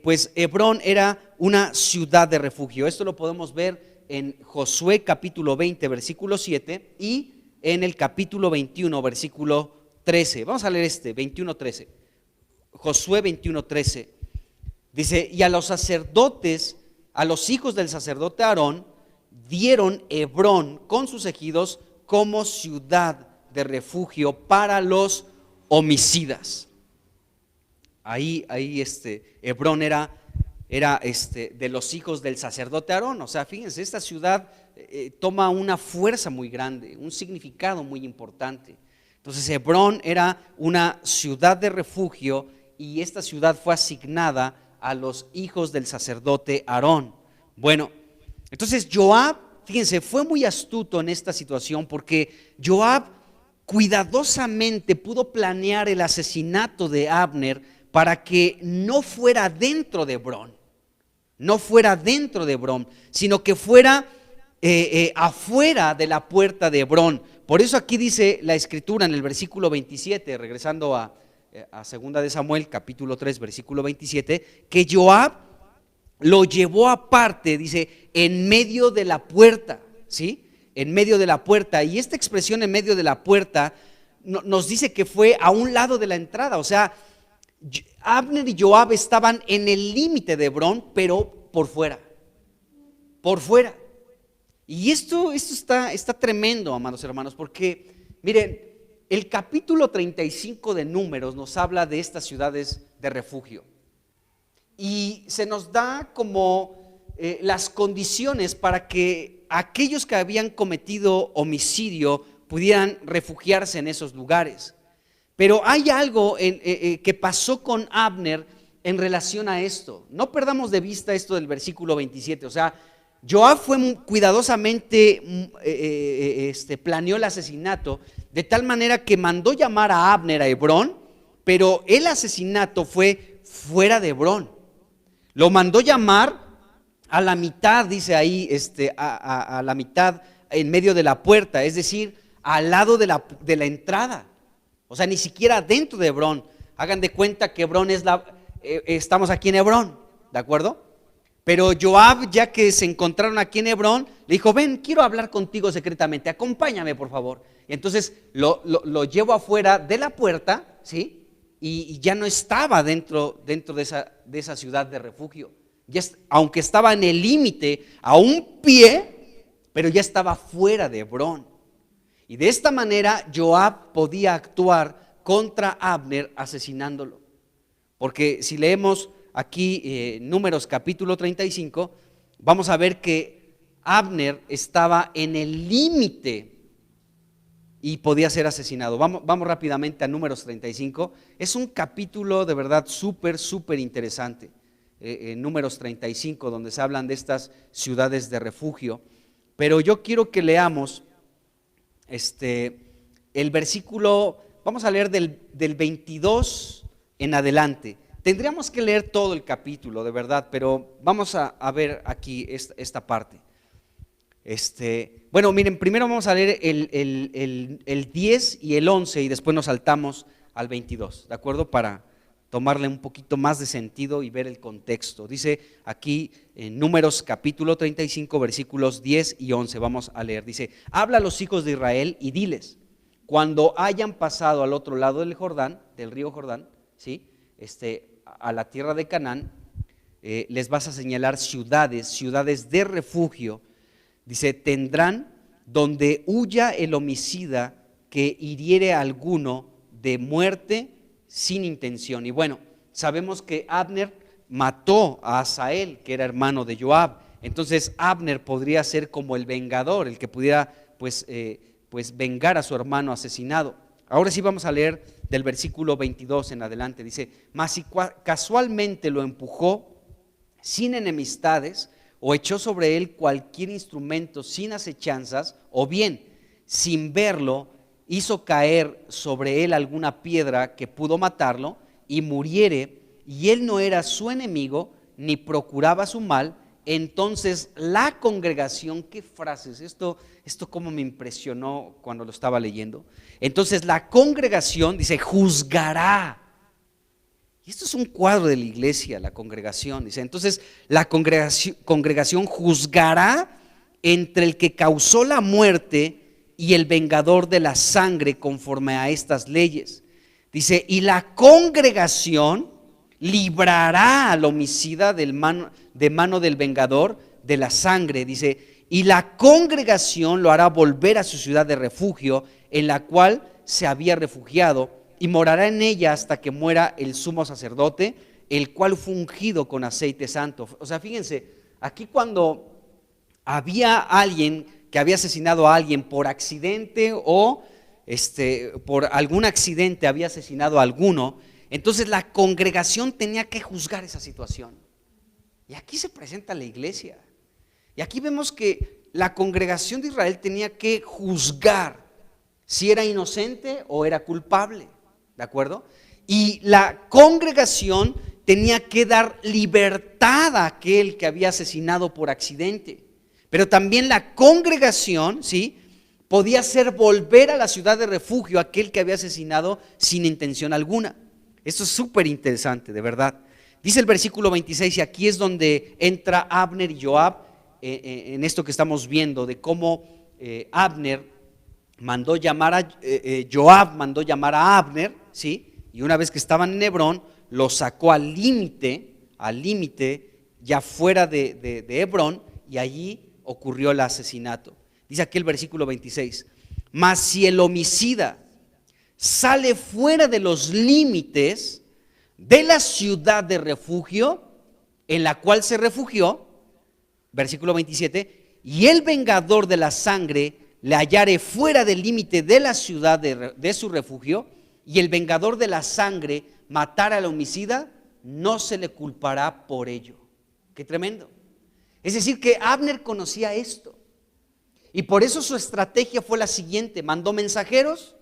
pues Hebrón era una ciudad de refugio. Esto lo podemos ver en Josué capítulo 20, versículo 7 y en el capítulo 21, versículo 13. Vamos a leer 21, 13. Josué 21, 13. Dice, y a los sacerdotes, a los hijos del sacerdote Aarón, dieron Hebrón con sus ejidos como ciudad de refugio para los homicidas. Ahí Hebrón era de los hijos del sacerdote Aarón. O sea, fíjense, esta ciudad toma una fuerza muy grande, un significado muy importante. Entonces Hebrón era una ciudad de refugio y esta ciudad fue asignada a los hijos del sacerdote Aarón. Bueno, entonces Joab, fíjense, fue muy astuto en esta situación porque Joab cuidadosamente pudo planear el asesinato de Abner para que no fuera dentro de Hebrón, sino que fuera afuera de la puerta de Hebrón. Por eso aquí dice la escritura en el versículo 27, regresando a segunda de Samuel capítulo 3 versículo 27, que Joab lo llevó aparte, dice, en medio de la puerta, ¿sí? En medio de la puerta. Y esta expresión en medio de la puerta nos dice que fue a un lado de la entrada. O sea, Abner y Joab estaban en el límite de Hebrón, pero por fuera. Y esto está tremendo, amados hermanos, porque miren, el capítulo 35 de Números nos habla de estas ciudades de refugio y se nos da como las condiciones para que aquellos que habían cometido homicidio pudieran refugiarse en esos lugares. Pero hay algo que pasó con Abner en relación a esto. No perdamos de vista esto del versículo 27. O sea, Joab fue cuidadosamente, planeó el asesinato de tal manera que mandó llamar a Abner a Hebrón, pero el asesinato fue fuera de Hebrón. Lo mandó llamar a la mitad, dice ahí, a la mitad en medio de la puerta, es decir, al lado de la entrada. O sea, ni siquiera dentro de Hebrón. Hagan de cuenta que Hebrón estamos aquí en Hebrón, ¿de acuerdo? Pero Joab, ya que se encontraron aquí en Hebrón, le dijo, ven, quiero hablar contigo secretamente, acompáñame por favor. Y entonces lo llevo afuera de la puerta, ¿sí? Y ya no estaba dentro de esa ciudad de refugio. Aunque estaba en el límite, a un pie, pero ya estaba fuera de Hebrón. Y de esta manera Joab podía actuar contra Abner asesinándolo. Porque si leemos aquí Números capítulo 35, vamos a ver que Abner estaba en el límite y podía ser asesinado. Vamos rápidamente a Números 35. Es un capítulo de verdad súper interesante. Números 35, donde se hablan de estas ciudades de refugio. Pero yo quiero que leamos el versículo, vamos a leer del 22 en adelante. Tendríamos que leer todo el capítulo, de verdad, pero vamos a ver aquí esta parte. Bueno, miren, primero vamos a leer el 10 y el 11 y después nos saltamos al 22, ¿de acuerdo? Para tomarle un poquito más de sentido y ver el contexto. Dice aquí en Números capítulo 35, versículos 10 y 11, vamos a leer. Dice, habla a los hijos de Israel y diles, cuando hayan pasado al otro lado del Jordán, del río Jordán, ¿sí? A la tierra de Canaán, les vas a señalar ciudades de refugio. Dice, tendrán donde huya el homicida que hiriere a alguno de muerte sin intención. Y bueno, sabemos que Abner mató a Asael, que era hermano de Joab. Entonces Abner podría ser como el vengador, el que pudiera pues vengar a su hermano asesinado. Ahora sí vamos a leer del versículo 22 en adelante. Dice, mas si casualmente lo empujó sin enemistades o echó sobre él cualquier instrumento sin acechanzas, o bien sin verlo hizo caer sobre él alguna piedra que pudo matarlo y muriere, y él no era su enemigo ni procuraba su mal, entonces la congregación, qué frases, esto como me impresionó cuando lo estaba leyendo. Entonces la congregación, dice, juzgará. Y esto es un cuadro de la iglesia, la congregación. Dice, entonces la congregación juzgará entre el que causó la muerte y el vengador de la sangre conforme a estas leyes. Dice, y la congregación librará al homicida de mano del vengador de la sangre. Dice, y la congregación lo hará volver a su ciudad de refugio, en la cual se había refugiado, y morará en ella hasta que muera el sumo sacerdote, el cual fue ungido con aceite santo. O sea, fíjense, aquí cuando había alguien que había asesinado a alguien por accidente o por algún accidente había asesinado a alguno, entonces la congregación tenía que juzgar esa situación. Y aquí se presenta la iglesia. Y aquí vemos que la congregación de Israel tenía que juzgar si era inocente o era culpable, ¿de acuerdo? Y la congregación tenía que dar libertad a aquel que había asesinado por accidente. Pero también la congregación, ¿sí?, podía hacer volver a la ciudad de refugio a aquel que había asesinado sin intención alguna. Esto es súper interesante, de verdad. Dice el versículo 26, y aquí es donde entra Abner y Joab en esto que estamos viendo, de cómo Abner mandó llamar a Joab mandó llamar a Abner, ¿sí? Y una vez que estaban en Hebrón, lo sacó al límite, ya fuera de Hebrón, y allí ocurrió el asesinato. Dice aquí el versículo 26, mas si el homicida sale fuera de los límites de la ciudad de refugio en la cual se refugió, versículo 27, y el vengador de la sangre le hallare fuera del límite de la ciudad de su refugio, y el vengador de la sangre matara al homicida, no se le culpará por ello. Qué tremendo. Es decir, que Abner conocía esto, y por eso su estrategia fue la siguiente: mandó mensajeros,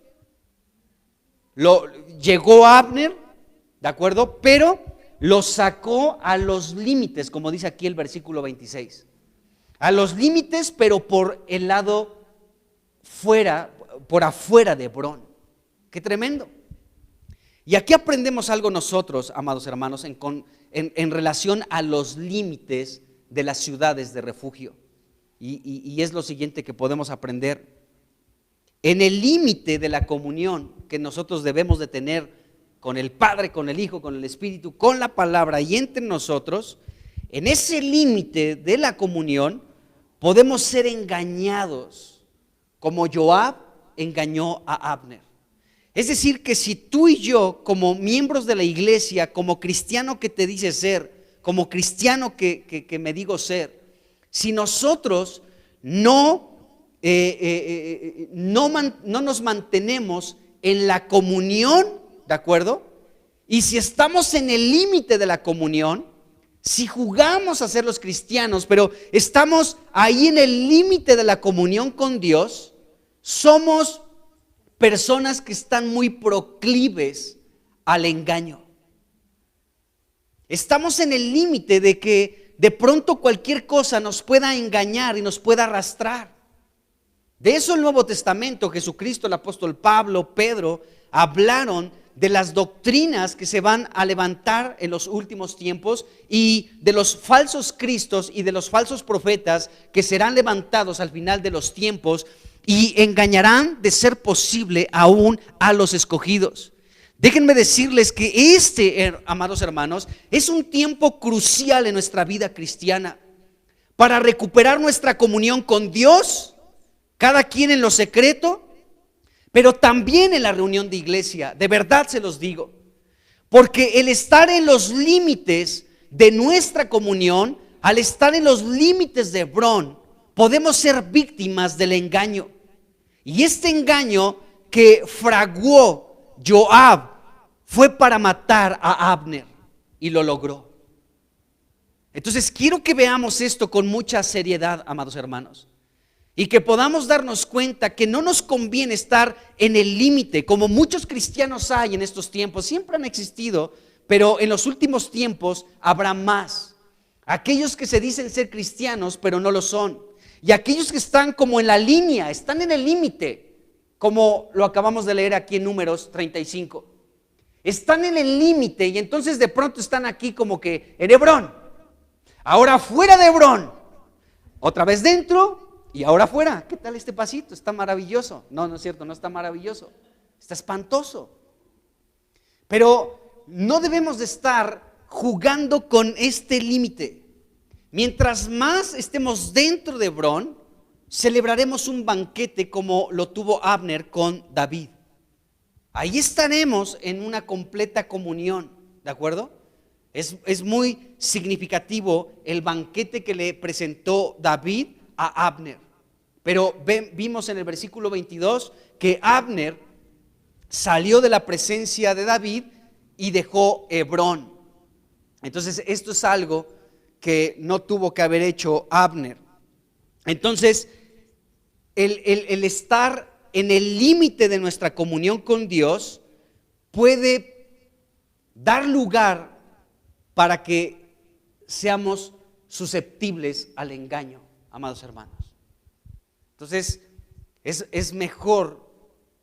llegó Abner, ¿de acuerdo? Pero lo sacó a los límites, como dice aquí el versículo 26. A los límites, pero por el lado fuera, por afuera de Hebrón. Qué tremendo. Y aquí aprendemos algo nosotros, amados hermanos, en relación a los límites de las ciudades de refugio. Y es lo siguiente que podemos aprender. En el límite de la comunión que nosotros debemos de tener con el Padre, con el Hijo, con el Espíritu, con la palabra y entre nosotros, en ese límite de la comunión podemos ser engañados, como Joab engañó a Abner. Es decir, que si tú y yo, como miembros de la iglesia, como cristiano que te dice ser, como cristiano que me digo ser, si nosotros no nos mantenemos en la comunión, ¿de acuerdo? Y si estamos en el límite de la comunión, si jugamos a ser los cristianos, pero estamos ahí en el límite de la comunión con Dios, somos personas que están muy proclives al engaño. Estamos en el límite de que de pronto cualquier cosa nos pueda engañar y nos pueda arrastrar. De eso el Nuevo Testamento, Jesucristo, el apóstol Pablo, Pedro, hablaron de las doctrinas que se van a levantar en los últimos tiempos y de los falsos cristos y de los falsos profetas que serán levantados al final de los tiempos y engañarán, de ser posible, aún a los escogidos. Déjenme decirles que amados hermanos, es un tiempo crucial en nuestra vida cristiana para recuperar nuestra comunión con Dios, cada quien en lo secreto, pero también en la reunión de iglesia. De verdad se los digo, porque el estar en los límites de nuestra comunión, al estar en los límites de Hebrón, podemos ser víctimas del engaño. Y este engaño que fraguó Joab fue para matar a Abner, y lo logró. Entonces quiero que veamos esto con mucha seriedad, amados hermanos, y que podamos darnos cuenta que no nos conviene estar en el límite, como muchos cristianos hay en estos tiempos. Siempre han existido, pero en los últimos tiempos habrá más. aquellos que se dicen ser cristianos pero no lo son, y aquellos que están como en la línea, están en el límite, como lo acabamos de leer aquí en Números 35. Están en el límite y entonces de pronto están aquí como que en Hebrón, ahora fuera de Hebrón, otra vez dentro y ahora fuera. ¿Qué tal este pasito? Está maravilloso. No, no es cierto, no está maravilloso, está espantoso. Pero no debemos de estar jugando con este límite. Mientras más estemos dentro de Hebrón, celebraremos un banquete como lo tuvo Abner con David. Ahí estaremos en una completa comunión, ¿de acuerdo? Es muy significativo el banquete que le presentó David a Abner. Pero vimos en el versículo 22 que Abner salió de la presencia de David y dejó Hebrón. Entonces esto es algo que no tuvo que haber hecho Abner. Entonces el estar en el límite de nuestra comunión con Dios puede dar lugar para que seamos susceptibles al engaño, amados hermanos. Entonces es mejor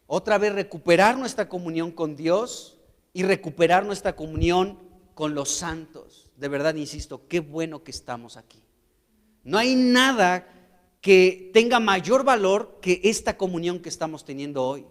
otra vez recuperar nuestra comunión con Dios y recuperar nuestra comunión con los santos. De verdad, insisto, qué bueno que estamos aquí. No hay nada que tenga mayor valor que esta comunión que estamos teniendo hoy.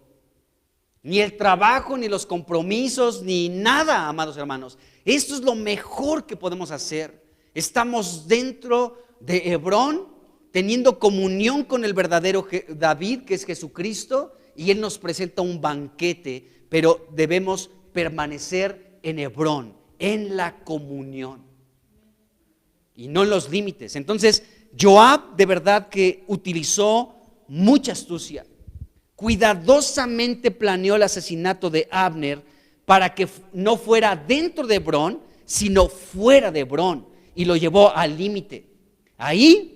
Ni el trabajo, ni los compromisos, ni nada, amados hermanos. Esto es lo mejor que podemos hacer. Estamos dentro de Hebrón, teniendo comunión con el verdadero David, que es Jesucristo, y Él nos presenta un banquete, pero debemos permanecer en Hebrón, en la comunión y no en los límites. Entonces Joab de verdad que utilizó mucha astucia, cuidadosamente planeó el asesinato de Abner para que no fuera dentro de Hebrón, sino fuera de Hebrón, y lo llevó al límite. Ahí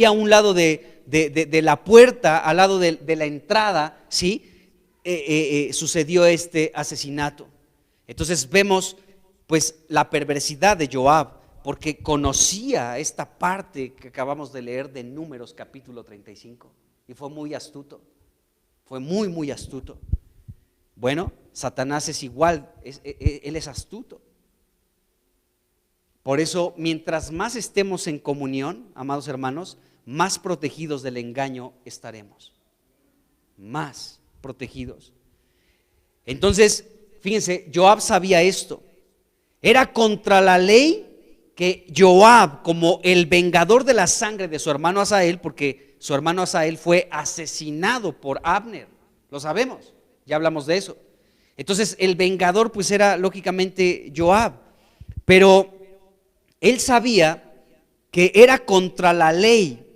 a un lado de la puerta, al lado de la entrada, ¿sí? Sucedió este asesinato. Entonces vemos pues la perversidad de Joab, porque conocía esta parte que acabamos de leer de Números capítulo 35, y fue muy astuto, fue muy astuto. Bueno, Satanás es igual, él es astuto. Por eso, mientras más estemos en comunión, amados hermanos, más protegidos del engaño estaremos, más protegidos. Entonces, fíjense, Joab sabía esto. Era contra la ley que Joab, como el vengador de la sangre de su hermano Asael, porque su hermano Asael fue asesinado por Abner, lo sabemos, ya hablamos de eso. Entonces el vengador pues era lógicamente Joab, pero él sabía que era contra la ley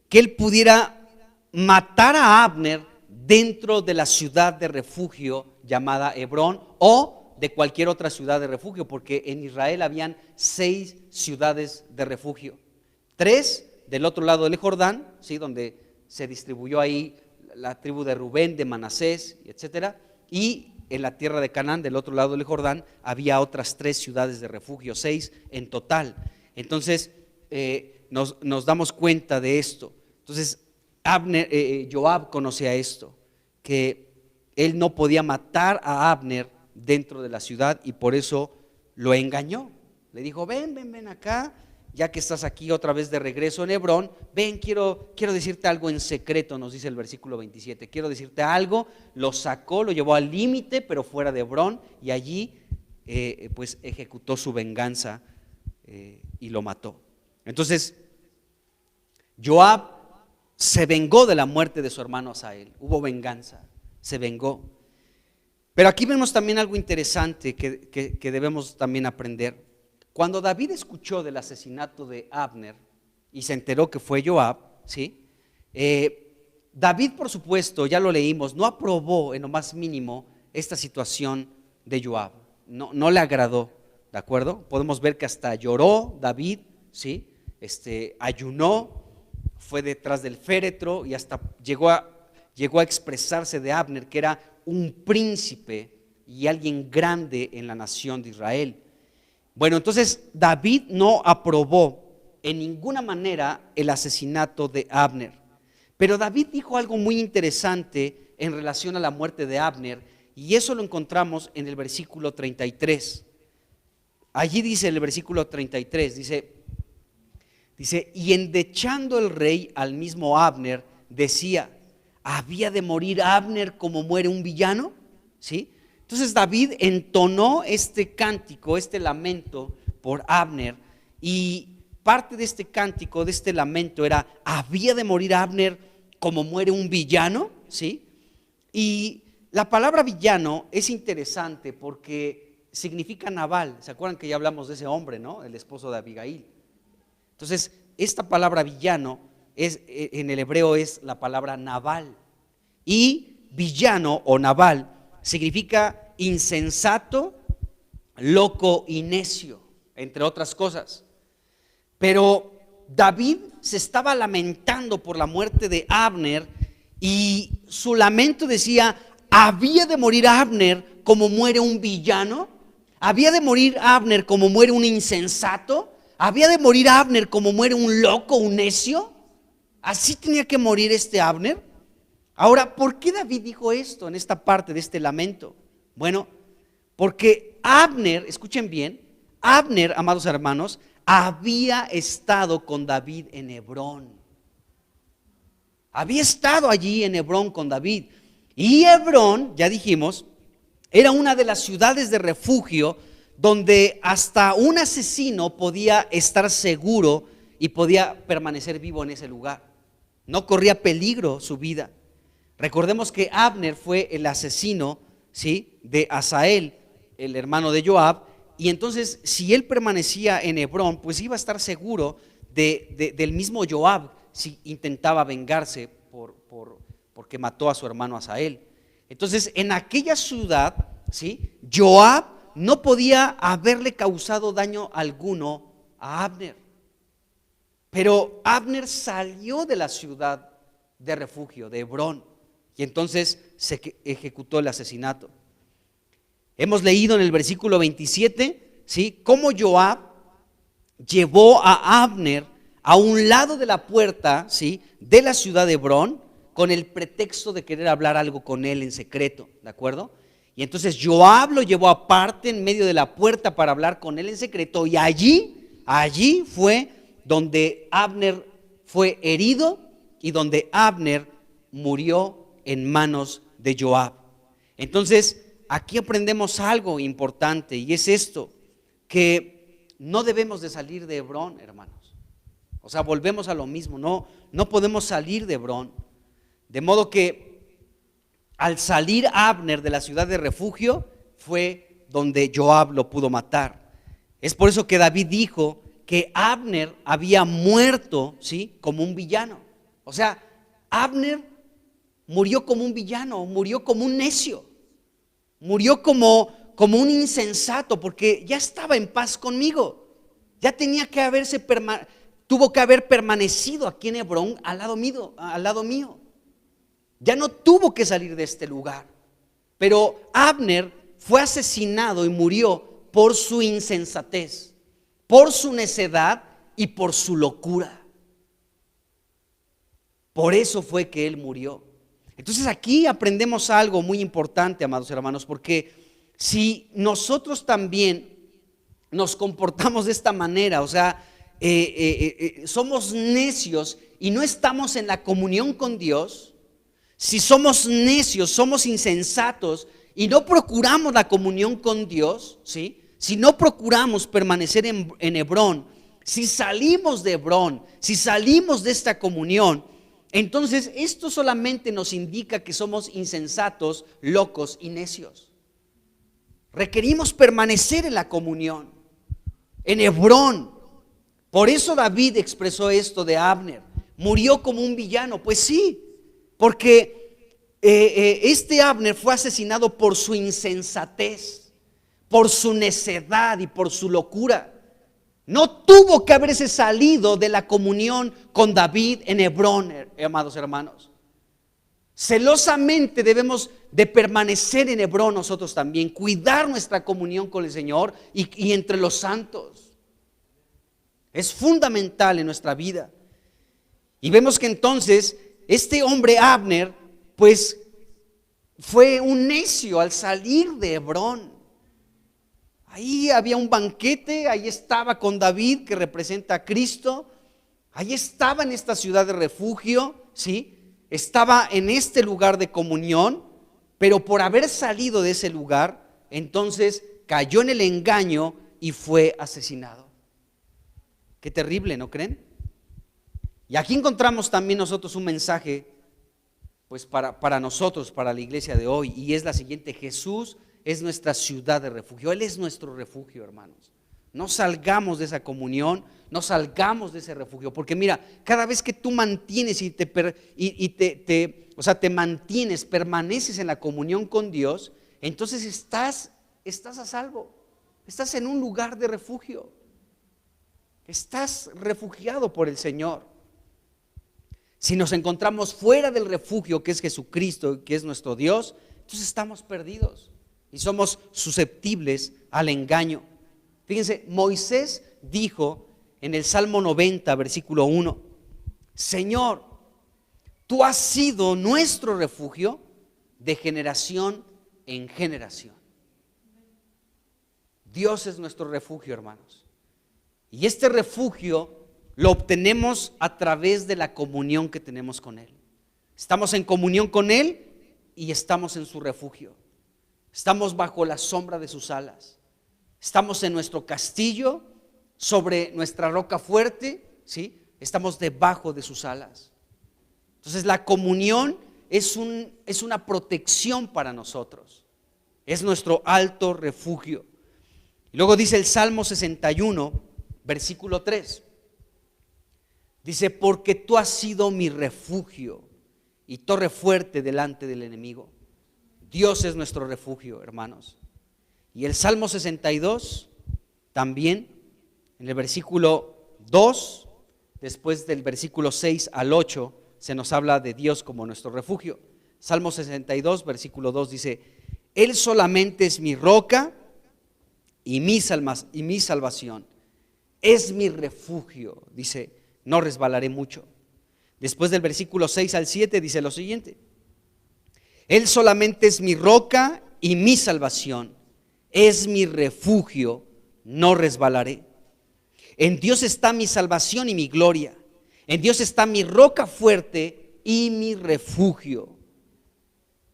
que él pudiera matar a Abner dentro de la ciudad de refugio llamada Hebrón, o de cualquier otra ciudad de refugio, porque en Israel habían 6 ciudades de refugio, 3 del otro lado del Jordán, ¿sí? Donde se distribuyó ahí la tribu de Rubén, de Manasés, etcétera, y en la tierra de Canaán, del otro lado del Jordán, había otras 3 ciudades de refugio, 6 en total. Entonces nos damos cuenta de esto. Entonces Joab conocía esto, que él no podía matar a Abner dentro de la ciudad, y por eso lo engañó. Le dijo: ven acá, ya que estás aquí otra vez de regreso en Hebrón, ven, quiero decirte algo en secreto, nos dice el versículo 27, quiero decirte algo. Lo sacó, lo llevó al límite, pero fuera de Hebrón, y allí pues ejecutó su venganza y lo mató. Entonces Joab se vengó de la muerte de su hermano Asael, hubo venganza, se vengó. Pero aquí vemos también algo interesante que debemos también aprender. Cuando David escuchó del asesinato de Abner y se enteró que fue Joab, ¿sí? David, por supuesto, ya lo leímos, no aprobó en lo más mínimo esta situación de Joab, no le agradó, ¿de acuerdo? Podemos ver que hasta lloró David, ¿sí? Ayunó, fue detrás del féretro y hasta llegó a expresarse de Abner, que era un príncipe y alguien grande en la nación de Israel. Bueno, entonces David no aprobó en ninguna manera el asesinato de Abner. Pero David dijo algo muy interesante en relación a la muerte de Abner, y eso lo encontramos en el versículo 33. Allí dice el versículo 33, dice, y endechando el rey al mismo Abner, decía, ¿había de morir Abner como muere un villano? ¿Sí? Entonces David entonó este cántico, este lamento por Abner, y parte de este cántico, de este lamento era, ¿había de morir Abner como muere un villano? ¿Sí? Y la palabra villano es interesante porque significa Nabal. ¿Se acuerdan que ya hablamos de ese hombre, no? El esposo de Abigail. Entonces, esta palabra villano en el hebreo es la palabra Nabal. Y villano o Nabal significa insensato, loco y necio, entre otras cosas. Pero David se estaba lamentando por la muerte de Abner, y su lamento decía, ¿había de morir Abner como muere un villano? ¿Había de morir Abner como muere un insensato? ¿Había de morir Abner como muere un loco, un necio? ¿Así tenía que morir este Abner? Ahora, ¿por qué David dijo esto en esta parte de este lamento? Bueno, porque Abner, escuchen bien, Abner, amados hermanos, había estado con David en Hebrón. Había estado allí en Hebrón con David. Y Hebrón, ya dijimos, era una de las ciudades de refugio donde hasta un asesino podía estar seguro y podía permanecer vivo en ese lugar. No corría peligro su vida. Recordemos que Abner fue el asesino, ¿sí?, de Asael, el hermano de Joab. Y entonces, si él permanecía en Hebrón, pues iba a estar seguro del mismo Joab si intentaba vengarse porque mató a su hermano Asael. Entonces, en aquella ciudad, ¿sí?, Joab no podía haberle causado daño alguno a Abner. Pero Abner salió de la ciudad de refugio, de Hebrón, y entonces se ejecutó el asesinato. Hemos leído en el versículo 27, ¿sí?, cómo Joab llevó a Abner a un lado de la puerta, ¿sí?, de la ciudad de Hebrón, con el pretexto de querer hablar algo con él en secreto, ¿de acuerdo? Y entonces Joab lo llevó aparte en medio de la puerta para hablar con él en secreto, y allí fue donde Abner fue herido y donde Abner murió en manos de Joab. Entonces, aquí aprendemos algo importante, y es esto, que no debemos de salir de Hebrón, hermanos. O sea, volvemos a lo mismo, no podemos salir de Hebrón. De modo que al salir Abner de la ciudad de refugio fue donde Joab lo pudo matar. Es por eso que David dijo que Abner había muerto, ¿sí?, como un villano. O sea, Abner murió como un villano, murió como un necio, murió como un insensato, porque ya estaba en paz conmigo. Ya tuvo que haber permanecido aquí en Hebrón al lado mío. Ya no tuvo que salir de este lugar. Pero Abner fue asesinado y murió por su insensatez, por su necedad y por su locura. Por eso fue que él murió. Entonces aquí aprendemos algo muy importante, amados hermanos, porque si nosotros también nos comportamos de esta manera, o sea, somos necios y no estamos en la comunión con Dios, si somos necios, somos insensatos y no procuramos la comunión con Dios, ¿sí?, si no procuramos permanecer en Hebrón, si salimos de Hebrón, si salimos de esta comunión, entonces esto solamente nos indica que somos insensatos, locos y necios. Requerimos permanecer en la comunión, en Hebrón. Por eso David expresó esto de Abner: murió como un villano. Pues sí, porque este Abner fue asesinado por su insensatez, por su necedad y por su locura. No tuvo que haberse salido de la comunión con David en Hebrón, amados hermanos. Celosamente debemos de permanecer en Hebrón nosotros también, cuidar nuestra comunión con el Señor y entre los santos. Es fundamental en nuestra vida. Y vemos que entonces este hombre Abner, pues fue un necio al salir de Hebrón. Ahí había un banquete, ahí estaba con David, que representa a Cristo. Ahí estaba en esta ciudad de refugio, ¿sí? Estaba en este lugar de comunión, pero por haber salido de ese lugar, entonces cayó en el engaño y fue asesinado. Qué terrible, ¿no creen? Y aquí encontramos también nosotros un mensaje, pues para nosotros, para la iglesia de hoy, y es la siguiente: Jesús es nuestra ciudad de refugio. Él es nuestro refugio, hermanos. No salgamos de esa comunión, no salgamos de ese refugio, porque mira, cada vez que tú mantienes te mantienes, permaneces en la comunión con Dios, entonces estás a salvo, estás en un lugar de refugio, estás refugiado por el Señor. Si nos encontramos fuera del refugio que es Jesucristo, que es nuestro Dios, entonces estamos perdidos y somos susceptibles al engaño. Fíjense, Moisés dijo en el Salmo 90, versículo 1: Señor, tú has sido nuestro refugio de generación en generación. Dios es nuestro refugio, hermanos. Y este refugio lo obtenemos a través de la comunión que tenemos con Él. Estamos en comunión con Él y estamos en su refugio. Estamos bajo la sombra de sus alas. Estamos en nuestro castillo, sobre nuestra roca fuerte, ¿sí? Estamos debajo de sus alas. Entonces la comunión es una protección para nosotros. Es nuestro alto refugio. Y luego dice el Salmo 61, versículo 3. Dice: porque tú has sido mi refugio y torre fuerte delante del enemigo. Dios es nuestro refugio, hermanos. Y el Salmo 62 también, en el versículo 2, después del versículo 6 al 8, se nos habla de Dios como nuestro refugio. Salmo 62, versículo 2 dice: Él solamente es mi roca y mi salvación. Es mi refugio, dice, no resbalaré mucho. Después del versículo 6 al 7 dice lo siguiente: Él solamente es mi roca y mi salvación. Es mi refugio, no resbalaré. En Dios está mi salvación y mi gloria. En Dios está mi roca fuerte y mi refugio.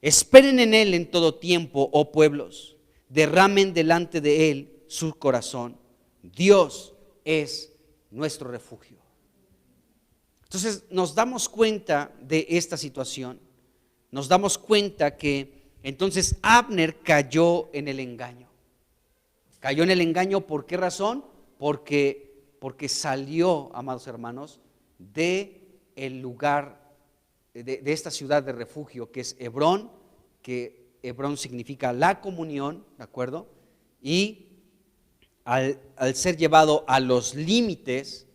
Esperen en Él en todo tiempo, oh pueblos. Derramen delante de Él su corazón. Dios es nuestro refugio. Entonces nos damos cuenta de esta situación. Nos damos cuenta que entonces Abner cayó en el engaño. Cayó en el engaño, ¿por qué razón? Porque salió, amados hermanos, de el lugar, de esta ciudad de refugio que es Hebrón, que Hebrón significa la comunión, ¿de acuerdo? Y al ser llevado a los límites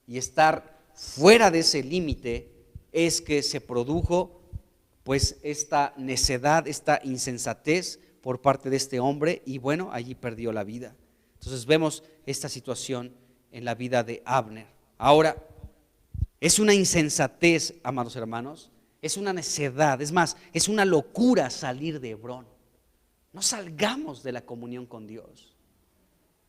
y estar fuera de ese límite, es que se produjo pues esta necedad, esta insensatez por parte de este hombre, y bueno, allí perdió la vida. Entonces vemos esta situación en la vida de Abner. Ahora, es una insensatez, amados hermanos, es una necedad, es más, es una locura salir de Hebrón. No salgamos de la comunión con Dios.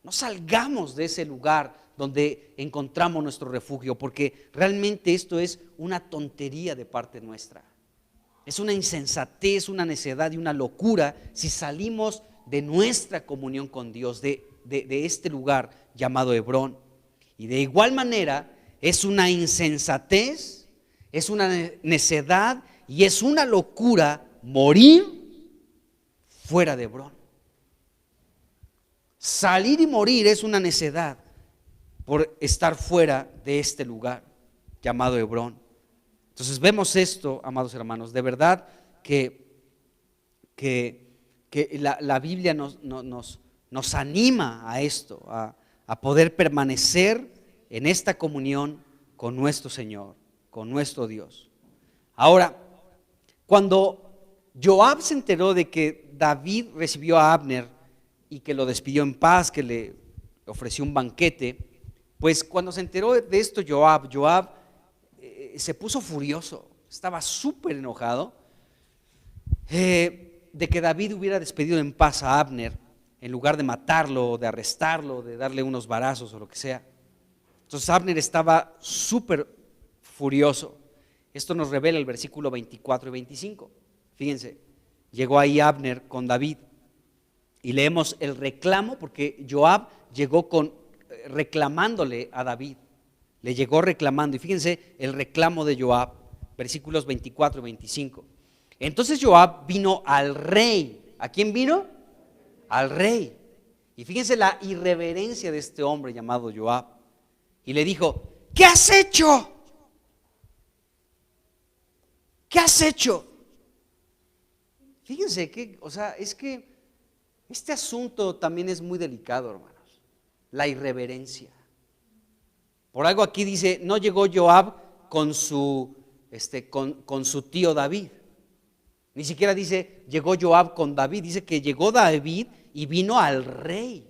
No salgamos de ese lugar donde encontramos nuestro refugio, porque realmente esto es una tontería de parte nuestra. Es una insensatez, una necedad y una locura si salimos de nuestra comunión con Dios, de este lugar llamado Hebrón. Y de igual manera es una insensatez, es una necedad y es una locura morir fuera de Hebrón. Salir y morir es una necedad por estar fuera de este lugar llamado Hebrón. Entonces vemos esto, amados hermanos, de verdad que la Biblia nos anima a esto, a poder permanecer en esta comunión con nuestro Señor, con nuestro Dios. Ahora, cuando Joab se enteró de que David recibió a Abner y que lo despidió en paz, que le ofreció un banquete. Pues cuando se enteró de esto Joab se puso furioso, estaba súper enojado de que David hubiera despedido en paz a Abner en lugar de matarlo, de arrestarlo, de darle unos varazos o lo que sea. Entonces Abner estaba súper furioso. Esto nos revela el versículo 24 y 25. Fíjense, llegó ahí Abner con David y leemos el reclamo, porque Joab llegó reclamándole a David, le llegó reclamando, y fíjense el reclamo de Joab, versículos 24 y 25. Entonces Joab vino al rey. ¿A quién vino? Al rey. Y fíjense la irreverencia de este hombre llamado Joab. Y le dijo: ¿qué has hecho? ¿Qué has hecho? Fíjense que, es que este asunto también es muy delicado, hermanos. La irreverencia. Por algo aquí dice, no llegó Joab con su tío David. Ni siquiera dice llegó Joab con David, dice que llegó David y vino al rey.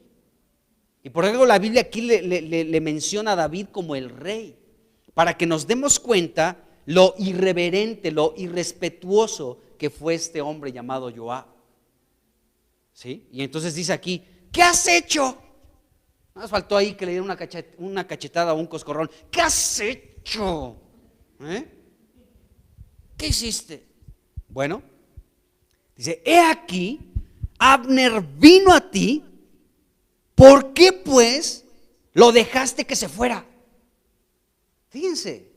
Y por algo la Biblia aquí le menciona a David como el rey, para que nos demos cuenta lo irreverente, lo irrespetuoso que fue este hombre llamado Joab. ¿Sí? Y entonces dice aquí, ¿qué has hecho? No nos faltó ahí que le diera una cachetada o un coscorrón. ¿Qué has hecho? ¿Qué hiciste? Bueno, dice, he aquí, Abner vino a ti, ¿por qué pues lo dejaste que se fuera? Fíjense,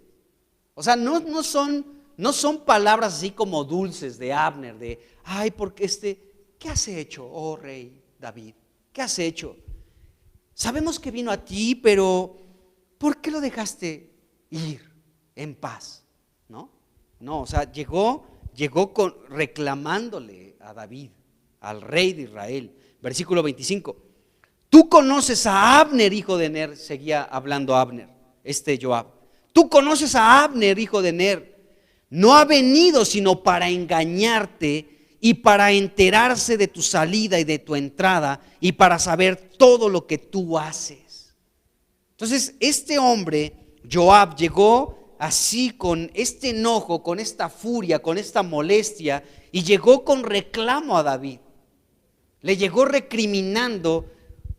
no son palabras así como dulces de Abner, de, ay, porque ¿qué has hecho, oh rey David? ¿Qué has hecho? Sabemos que vino a ti, pero ¿por qué lo dejaste ir en paz? No, llegó reclamándole a David, al rey de Israel. Versículo 25. Tú conoces a Abner, hijo de Ner, seguía hablando Abner, Joab. Tú conoces a Abner, hijo de Ner. No ha venido sino para engañarte y para enterarse de tu salida y de tu entrada y para saber todo lo que tú haces. Entonces, este hombre, Joab, llegó así con este enojo, con esta furia, con esta molestia, y llegó con reclamo a David. Le llegó recriminando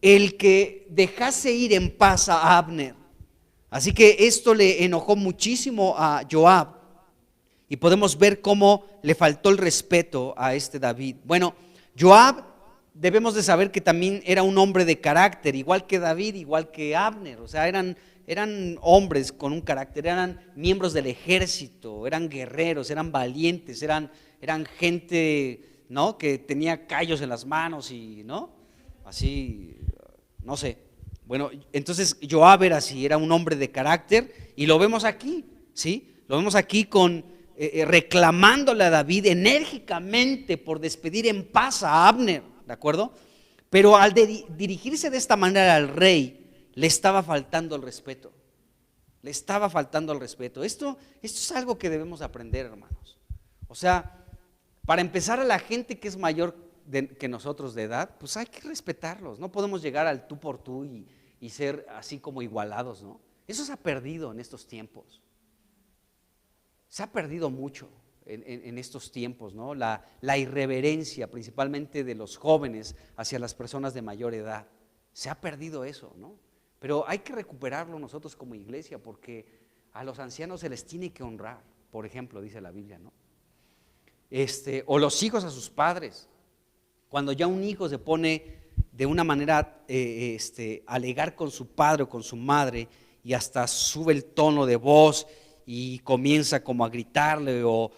el que dejase ir en paz a Abner. Así que esto le enojó muchísimo a Joab, y podemos ver cómo le faltó el respeto a David. Bueno, Joab, debemos de saber que también era un hombre de carácter, igual que David, igual que Abner. Eran hombres con un carácter, eran miembros del ejército, eran guerreros, eran valientes, eran gente, ¿no?, que tenía callos en las manos y, ¿no?, así, no sé. Bueno, entonces Joab era así, era un hombre de carácter, y lo vemos aquí, ¿sí? Lo vemos aquí reclamándole a David enérgicamente por despedir en paz a Abner, ¿de acuerdo? Pero al dirigirse de esta manera al rey, le estaba faltando el respeto. Le estaba faltando el respeto. Esto es algo que debemos aprender, hermanos. Para empezar, a la gente que es mayor que nosotros de edad, pues hay que respetarlos. No podemos llegar al tú por tú y ser así como igualados, ¿no? Eso se ha perdido en estos tiempos. Se ha perdido mucho en estos tiempos, ¿no? La irreverencia, principalmente de los jóvenes hacia las personas de mayor edad. Se ha perdido eso, ¿no? Pero hay que recuperarlo nosotros como iglesia, porque a los ancianos se les tiene que honrar, por ejemplo, dice la Biblia, ¿no? O los hijos a sus padres. Cuando ya un hijo se pone de una manera a alegar con su padre o con su madre, y hasta sube el tono de voz y comienza como a gritarle, o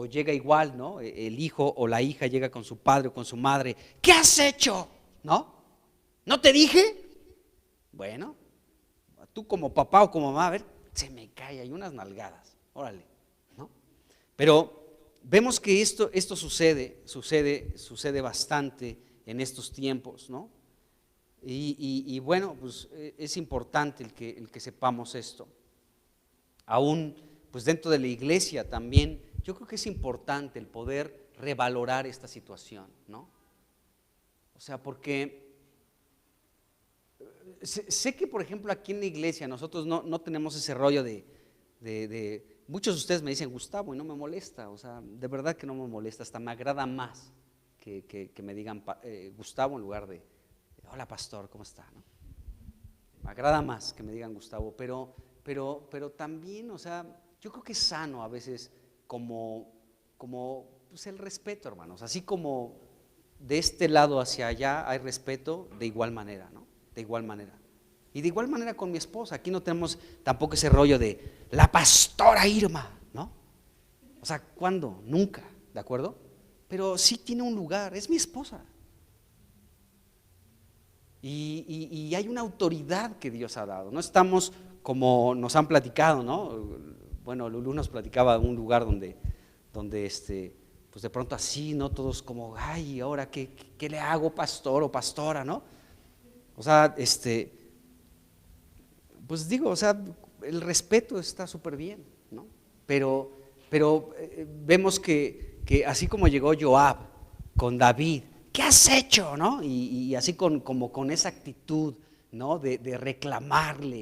llega igual, ¿no? El hijo o la hija llega con su padre o con su madre, ¿qué has hecho? ¿No te dije? Bueno, tú como papá o como mamá, a ver, se me cae, hay unas nalgadas, órale, ¿no? Pero vemos que esto sucede bastante en estos tiempos, ¿no? Y bueno, pues es importante el que sepamos esto. Aún pues dentro de la iglesia también yo creo que es importante el poder revalorar esta situación, ¿no? O sea, porque sé que, por ejemplo, aquí en la iglesia nosotros no tenemos ese rollo de muchos de ustedes me dicen Gustavo y no me molesta, o sea, de verdad que no me molesta, hasta me agrada más que me digan Gustavo en lugar de hola pastor, ¿cómo está? ¿No? Me agrada más que me digan Gustavo, pero también, o sea, yo creo que es sano a veces como pues el respeto, hermanos, así como de este lado hacia allá hay respeto, de igual manera, ¿no? De igual manera. Y de igual manera con mi esposa, aquí no tenemos tampoco ese rollo de la pastora Irma, ¿no? O sea, ¿cuándo? Nunca, ¿de acuerdo? Pero sí tiene un lugar, es mi esposa. Y hay una autoridad que Dios ha dado. No estamos como nos han platicado, ¿no? Bueno, Lulú nos platicaba de un lugar donde pues de pronto así, ¿no? Todos como, ay, ahora qué le hago, pastor o pastora, ¿no? O sea, pues digo, o sea, el respeto está súper bien, ¿no? Pero vemos que así como llegó Joab con David, ¿qué has hecho? ¿No? Y así como con esa actitud, ¿no? De reclamarle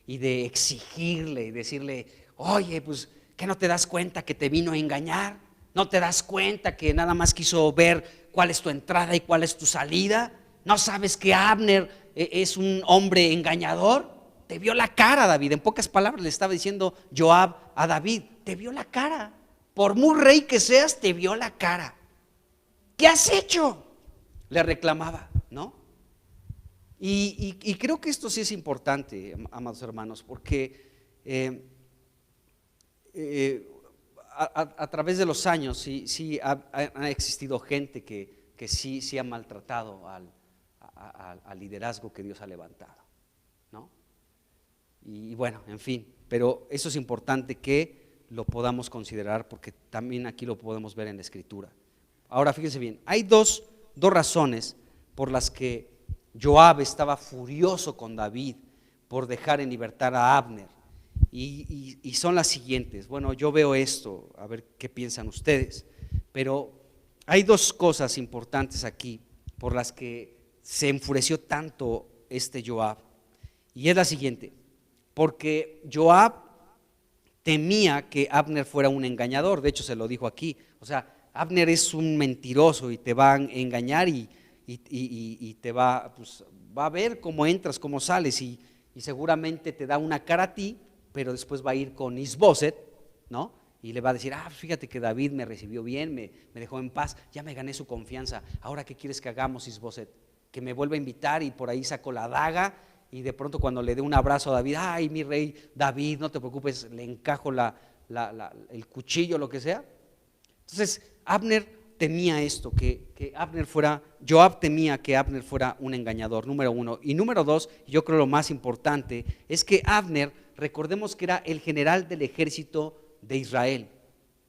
y de exigirle y decirle, oye, pues, ¿qué no te das cuenta que te vino a engañar? ¿No te das cuenta que nada más quiso ver cuál es tu entrada y cuál es tu salida? ¿No sabes que Abner es un hombre engañador? Te vio la cara, David. En pocas palabras le estaba diciendo Joab a David, te vio la cara. Por muy rey que seas, te vio la cara. ¿Qué has hecho? Le reclamaba, ¿no? Y creo que esto sí es importante, amados hermanos, porque a través de los años sí ha existido gente que sí ha maltratado al liderazgo que Dios ha levantado, ¿no? Y bueno, en fin, pero eso es importante que lo podamos considerar porque también aquí lo podemos ver en la Escritura. Ahora fíjense bien, hay dos razones por las que Joab estaba furioso con David por dejar en libertad a Abner y son las siguientes. Bueno, yo veo esto, a ver qué piensan ustedes, pero hay dos cosas importantes aquí por las que se enfureció tanto Joab, y es la siguiente: porque Joab temía que Abner fuera un engañador. De hecho se lo dijo aquí, o sea, Abner es un mentiroso y te va a engañar y te pues, va a ver cómo entras, cómo sales y seguramente te da una cara a ti, pero después va a ir con Isboset, ¿no? Y le va a decir, fíjate que David me recibió bien, me dejó en paz, ya me gané su confianza, ahora ¿qué quieres que hagamos, Isboset? Que me vuelva a invitar y por ahí saco la daga y de pronto cuando le dé un abrazo a David, ay mi rey David, no te preocupes, le encajo el cuchillo, lo que sea. Entonces Abner temía esto, Joab temía que Abner fuera un engañador, número uno. Y número dos, yo creo lo más importante, es que Abner, recordemos que era el general del ejército de Israel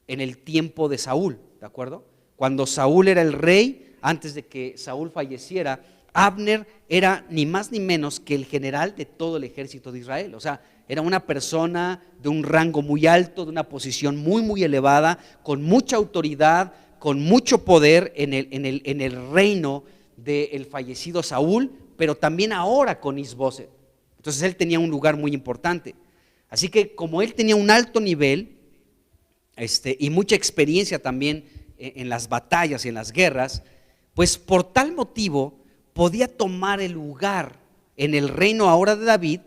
en el tiempo de Saúl, ¿de acuerdo? Cuando Saúl era el rey, antes de que Saúl falleciera, Abner era ni más ni menos que el general de todo el ejército de Israel. O sea, era una persona de un rango muy alto, de una posición muy muy elevada, con mucha autoridad, con mucho poder en el reino del fallecido Saúl, pero también ahora con Isboset. Entonces él tenía un lugar muy importante. Así que como él tenía un alto nivel y mucha experiencia también en las batallas y en las guerras, pues por tal motivo podía tomar el lugar en el reino ahora de David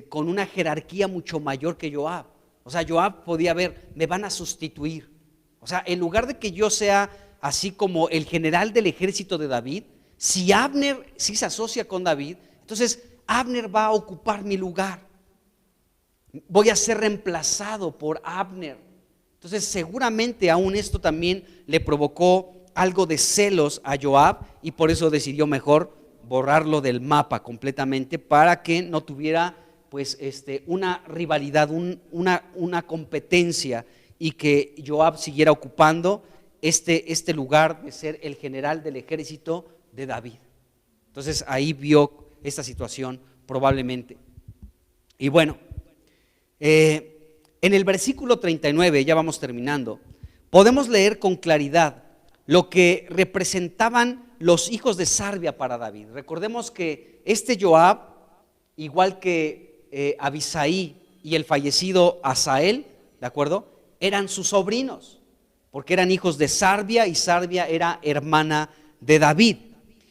con una jerarquía mucho mayor que Joab. O sea, Joab podía ver, me van a sustituir. O sea, en lugar de que yo sea así como el general del ejército de David, si Abner sí se asocia con David, entonces Abner va a ocupar mi lugar. Voy a ser reemplazado por Abner. Entonces seguramente aún esto también le provocó algo de celos a Joab y por eso decidió mejor borrarlo del mapa completamente para que no tuviera pues una rivalidad, una competencia y que Joab siguiera ocupando este lugar de ser el general del ejército de David. Entonces ahí vio esta situación probablemente. Y bueno, en en el versículo 39, ya vamos terminando, podemos leer con claridad lo que representaban los hijos de Sarbia para David. Recordemos que este Joab, igual que Abisaí y el fallecido Asael, ¿de acuerdo?, eran sus sobrinos, porque eran hijos de Sarbia, y Sarbia era hermana de David.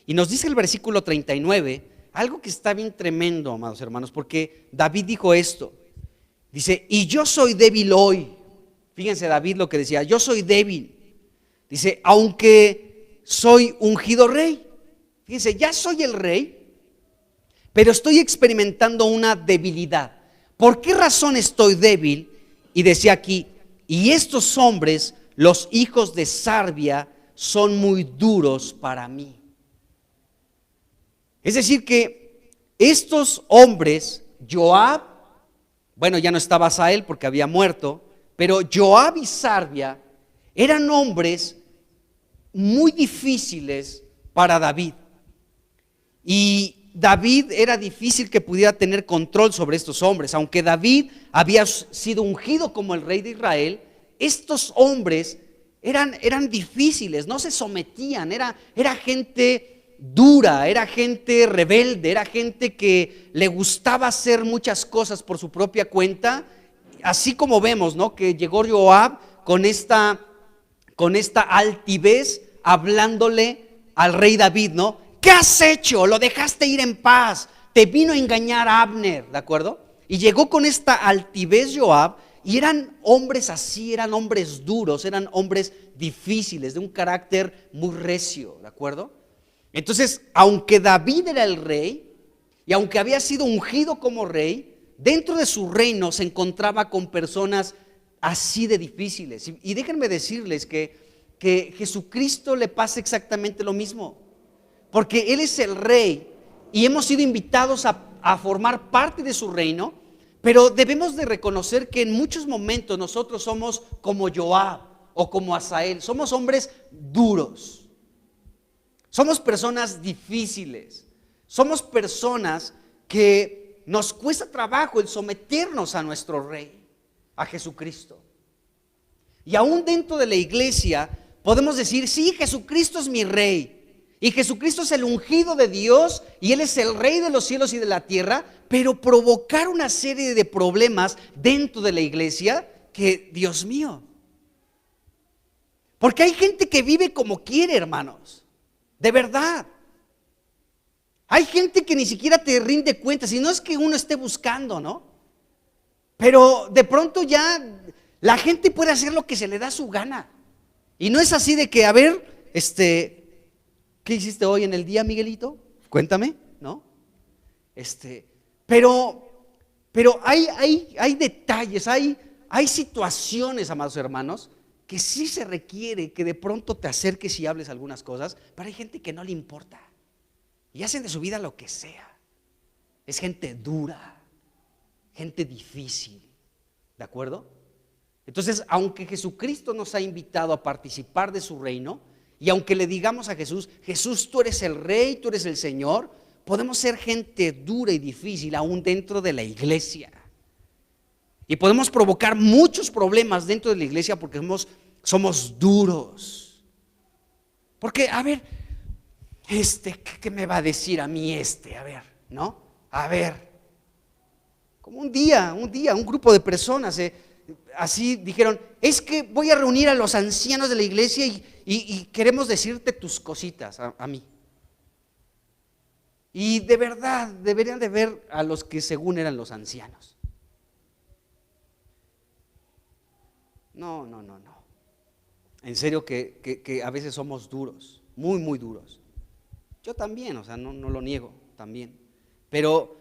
Y nos dice el versículo 39 algo que está bien tremendo, amados hermanos, porque David dijo esto, dice: y yo soy débil hoy. Fíjense David lo que decía: yo soy débil. Dice: aunque soy ungido rey. Fíjense, ya soy el rey, pero estoy experimentando una debilidad. ¿Por qué razón estoy débil? Y decía aquí: y estos hombres, los hijos de Sarbia, son muy duros para mí. Es decir que estos hombres, Joab, bueno, ya no estaba Asael porque había muerto, pero Joab y Sarbia eran hombres muy difíciles para David. Y David era difícil que pudiera tener control sobre estos hombres. Aunque David había sido ungido como el rey de Israel, estos hombres eran difíciles, no se sometían, era gente dura, era gente rebelde, era gente que le gustaba hacer muchas cosas por su propia cuenta. Así como vemos, ¿no?, que llegó Joab con esta altivez hablándole al rey David, ¿no? ¿Qué has hecho? Lo dejaste ir en paz, te vino a engañar a Abner, ¿de acuerdo? Y llegó con esta altivez Joab, y eran hombres así, eran hombres duros, eran hombres difíciles, de un carácter muy recio, ¿de acuerdo? Entonces, aunque David era el rey, y aunque había sido ungido como rey, dentro de su reino se encontraba con personas así de difíciles. Y déjenme decirles que Jesucristo le pasa exactamente lo mismo, porque Él es el rey y hemos sido invitados a formar parte de su reino, pero debemos de reconocer que en muchos momentos nosotros somos como Joab o como Asael, somos hombres duros. Somos personas difíciles, somos personas que nos cuesta trabajo el someternos a nuestro Rey, a Jesucristo. Y aún dentro de la iglesia podemos decir: sí, Jesucristo es mi Rey, y Jesucristo es el ungido de Dios, y Él es el Rey de los cielos y de la tierra, pero provocar una serie de problemas dentro de la iglesia que, Dios mío, porque hay gente que vive como quiere, hermanos. De verdad, hay gente que ni siquiera te rinde cuentas, y no es que uno esté buscando, ¿no? Pero de pronto ya la gente puede hacer lo que se le da su gana. Y no es así de que, a ver, ¿qué hiciste hoy en el día, Miguelito? Cuéntame, ¿no? Pero hay detalles, hay situaciones, amados hermanos, que sí se requiere que de pronto te acerques y hables algunas cosas, pero hay gente que no le importa y hacen de su vida lo que sea. Es gente dura, gente difícil, ¿de acuerdo? Entonces, aunque Jesucristo nos ha invitado a participar de su reino, y aunque le digamos a Jesús: Jesús, tú eres el Rey, tú eres el Señor, podemos ser gente dura y difícil aún dentro de la iglesia. Y podemos provocar muchos problemas dentro de la iglesia porque somos duros. Porque, a ver, ¿qué me va a decir a mí A ver, ¿no? A ver. Como un día, un grupo de personas así dijeron: es que voy a reunir a los ancianos de la iglesia y queremos decirte tus cositas a mí. Y de verdad, deberían de ver a los que según eran los ancianos. No. En serio que a veces somos duros, muy, muy duros. Yo también, o sea, no lo niego, también. Pero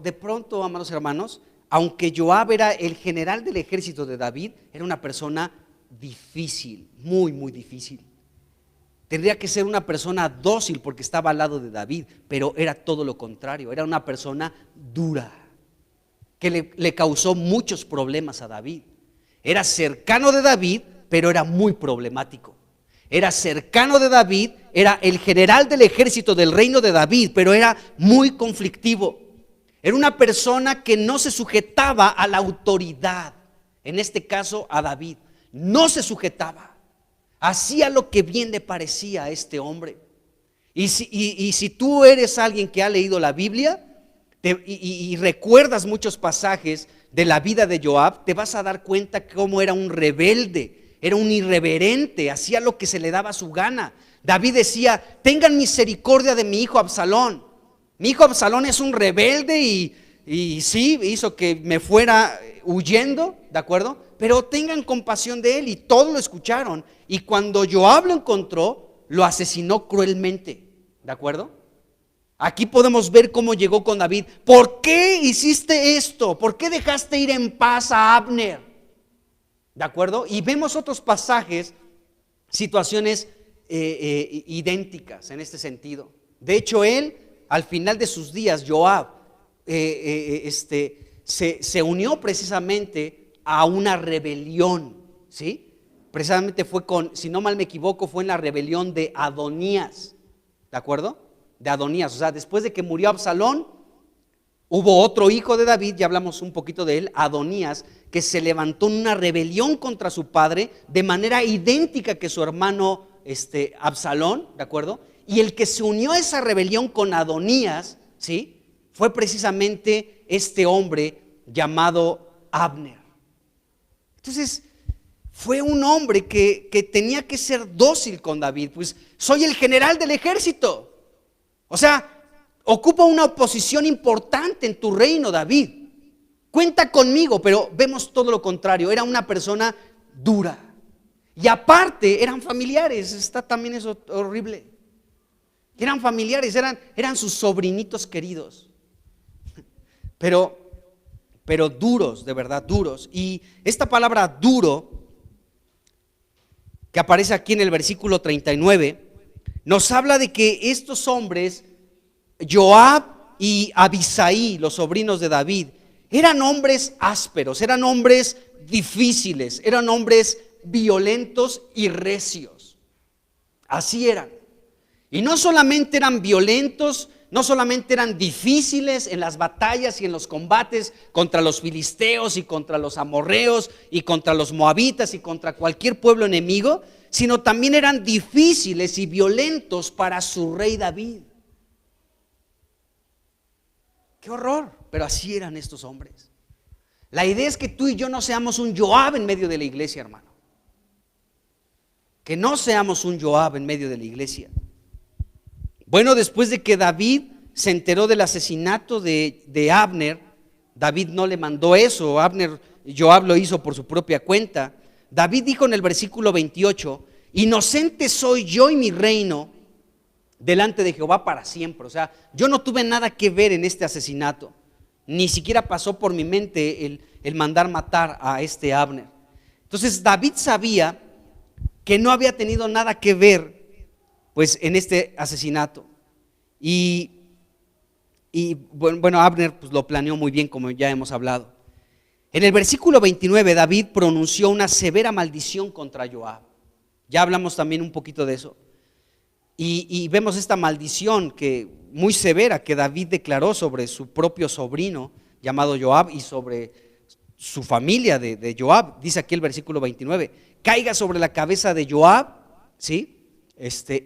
de pronto, amados hermanos, aunque Joab era el general del ejército de David, era una persona difícil, muy, muy difícil. Tendría que ser una persona dócil porque estaba al lado de David, pero era todo lo contrario, era una persona dura, que le causó muchos problemas a David. Era cercano de David, pero era muy problemático. Era cercano de David, era el general del ejército del reino de David, pero era muy conflictivo. Era una persona que no se sujetaba a la autoridad. en este caso a David. No se sujetaba, hacía lo que bien le parecía a este hombre. Y si tú eres alguien que ha leído la Biblia y recuerdas muchos pasajes de la vida de Joab, te vas a dar cuenta cómo era un rebelde, era un irreverente, hacía lo que se le daba su gana. David decía: tengan misericordia de mi hijo Absalón. Mi hijo Absalón es un rebelde y sí, hizo que me fuera huyendo, ¿de acuerdo? Pero tengan compasión de él. Y todos lo escucharon. Y cuando Joab lo encontró, lo asesinó cruelmente, ¿de acuerdo? Aquí podemos ver cómo llegó con David. ¿Por qué hiciste esto? ¿Por qué dejaste ir en paz a Abner? ¿De acuerdo? Y vemos otros pasajes, situaciones idénticas en este sentido. De hecho, él, al final de sus días, Joab, se unió precisamente a una rebelión, ¿sí? Precisamente fue si no mal me equivoco, fue en la rebelión de Adonías, ¿de acuerdo? De Adonías, o sea, después de que murió Absalón, hubo otro hijo de David, ya hablamos un poquito de él, Adonías, que se levantó en una rebelión contra su padre de manera idéntica que su hermano Absalón, ¿de acuerdo? Y el que se unió a esa rebelión con Adonías, ¿sí?, fue precisamente este hombre llamado Abner. Entonces, fue un hombre que tenía que ser dócil con David. Pues soy el general del ejército. O sea, ocupa una posición importante en tu reino, David. Cuenta conmigo, pero vemos todo lo contrario. Era una persona dura. Y aparte, eran familiares. Está también eso horrible. Eran familiares, eran sus sobrinitos queridos. Pero duros, de verdad, duros. Y esta palabra duro, que aparece aquí en el versículo 39, nos habla de que estos hombres, Joab y Abisai, los sobrinos de David, eran hombres ásperos, eran hombres difíciles, eran hombres violentos y recios. Así eran. Y no solamente eran violentos, no solamente eran difíciles en las batallas y en los combates contra los filisteos y contra los amorreos y contra los moabitas y contra cualquier pueblo enemigo, sino también eran difíciles y violentos para su rey David. ¡Qué horror! Pero así eran estos hombres. La idea es que tú y yo no seamos un Joab en medio de la iglesia, hermano. Que no seamos un Joab en medio de la iglesia. Bueno, después de que David se enteró del asesinato de Abner, David no le mandó eso, Joab lo hizo por su propia cuenta. David dijo en el versículo 28: inocente soy yo y mi reino delante de Jehová para siempre. O sea, yo no tuve nada que ver en este asesinato, ni siquiera pasó por mi mente el mandar matar a este Abner. Entonces David sabía que no había tenido nada que ver pues en este asesinato. Y bueno, Abner pues lo planeó muy bien, como ya hemos hablado. En el versículo 29 David pronunció una severa maldición contra Joab. Ya hablamos también un poquito de eso. Y vemos esta maldición muy severa que David declaró sobre su propio sobrino llamado Joab y sobre su familia de Joab. Dice aquí el versículo 29: caiga sobre la cabeza de Joab, ¿sí?,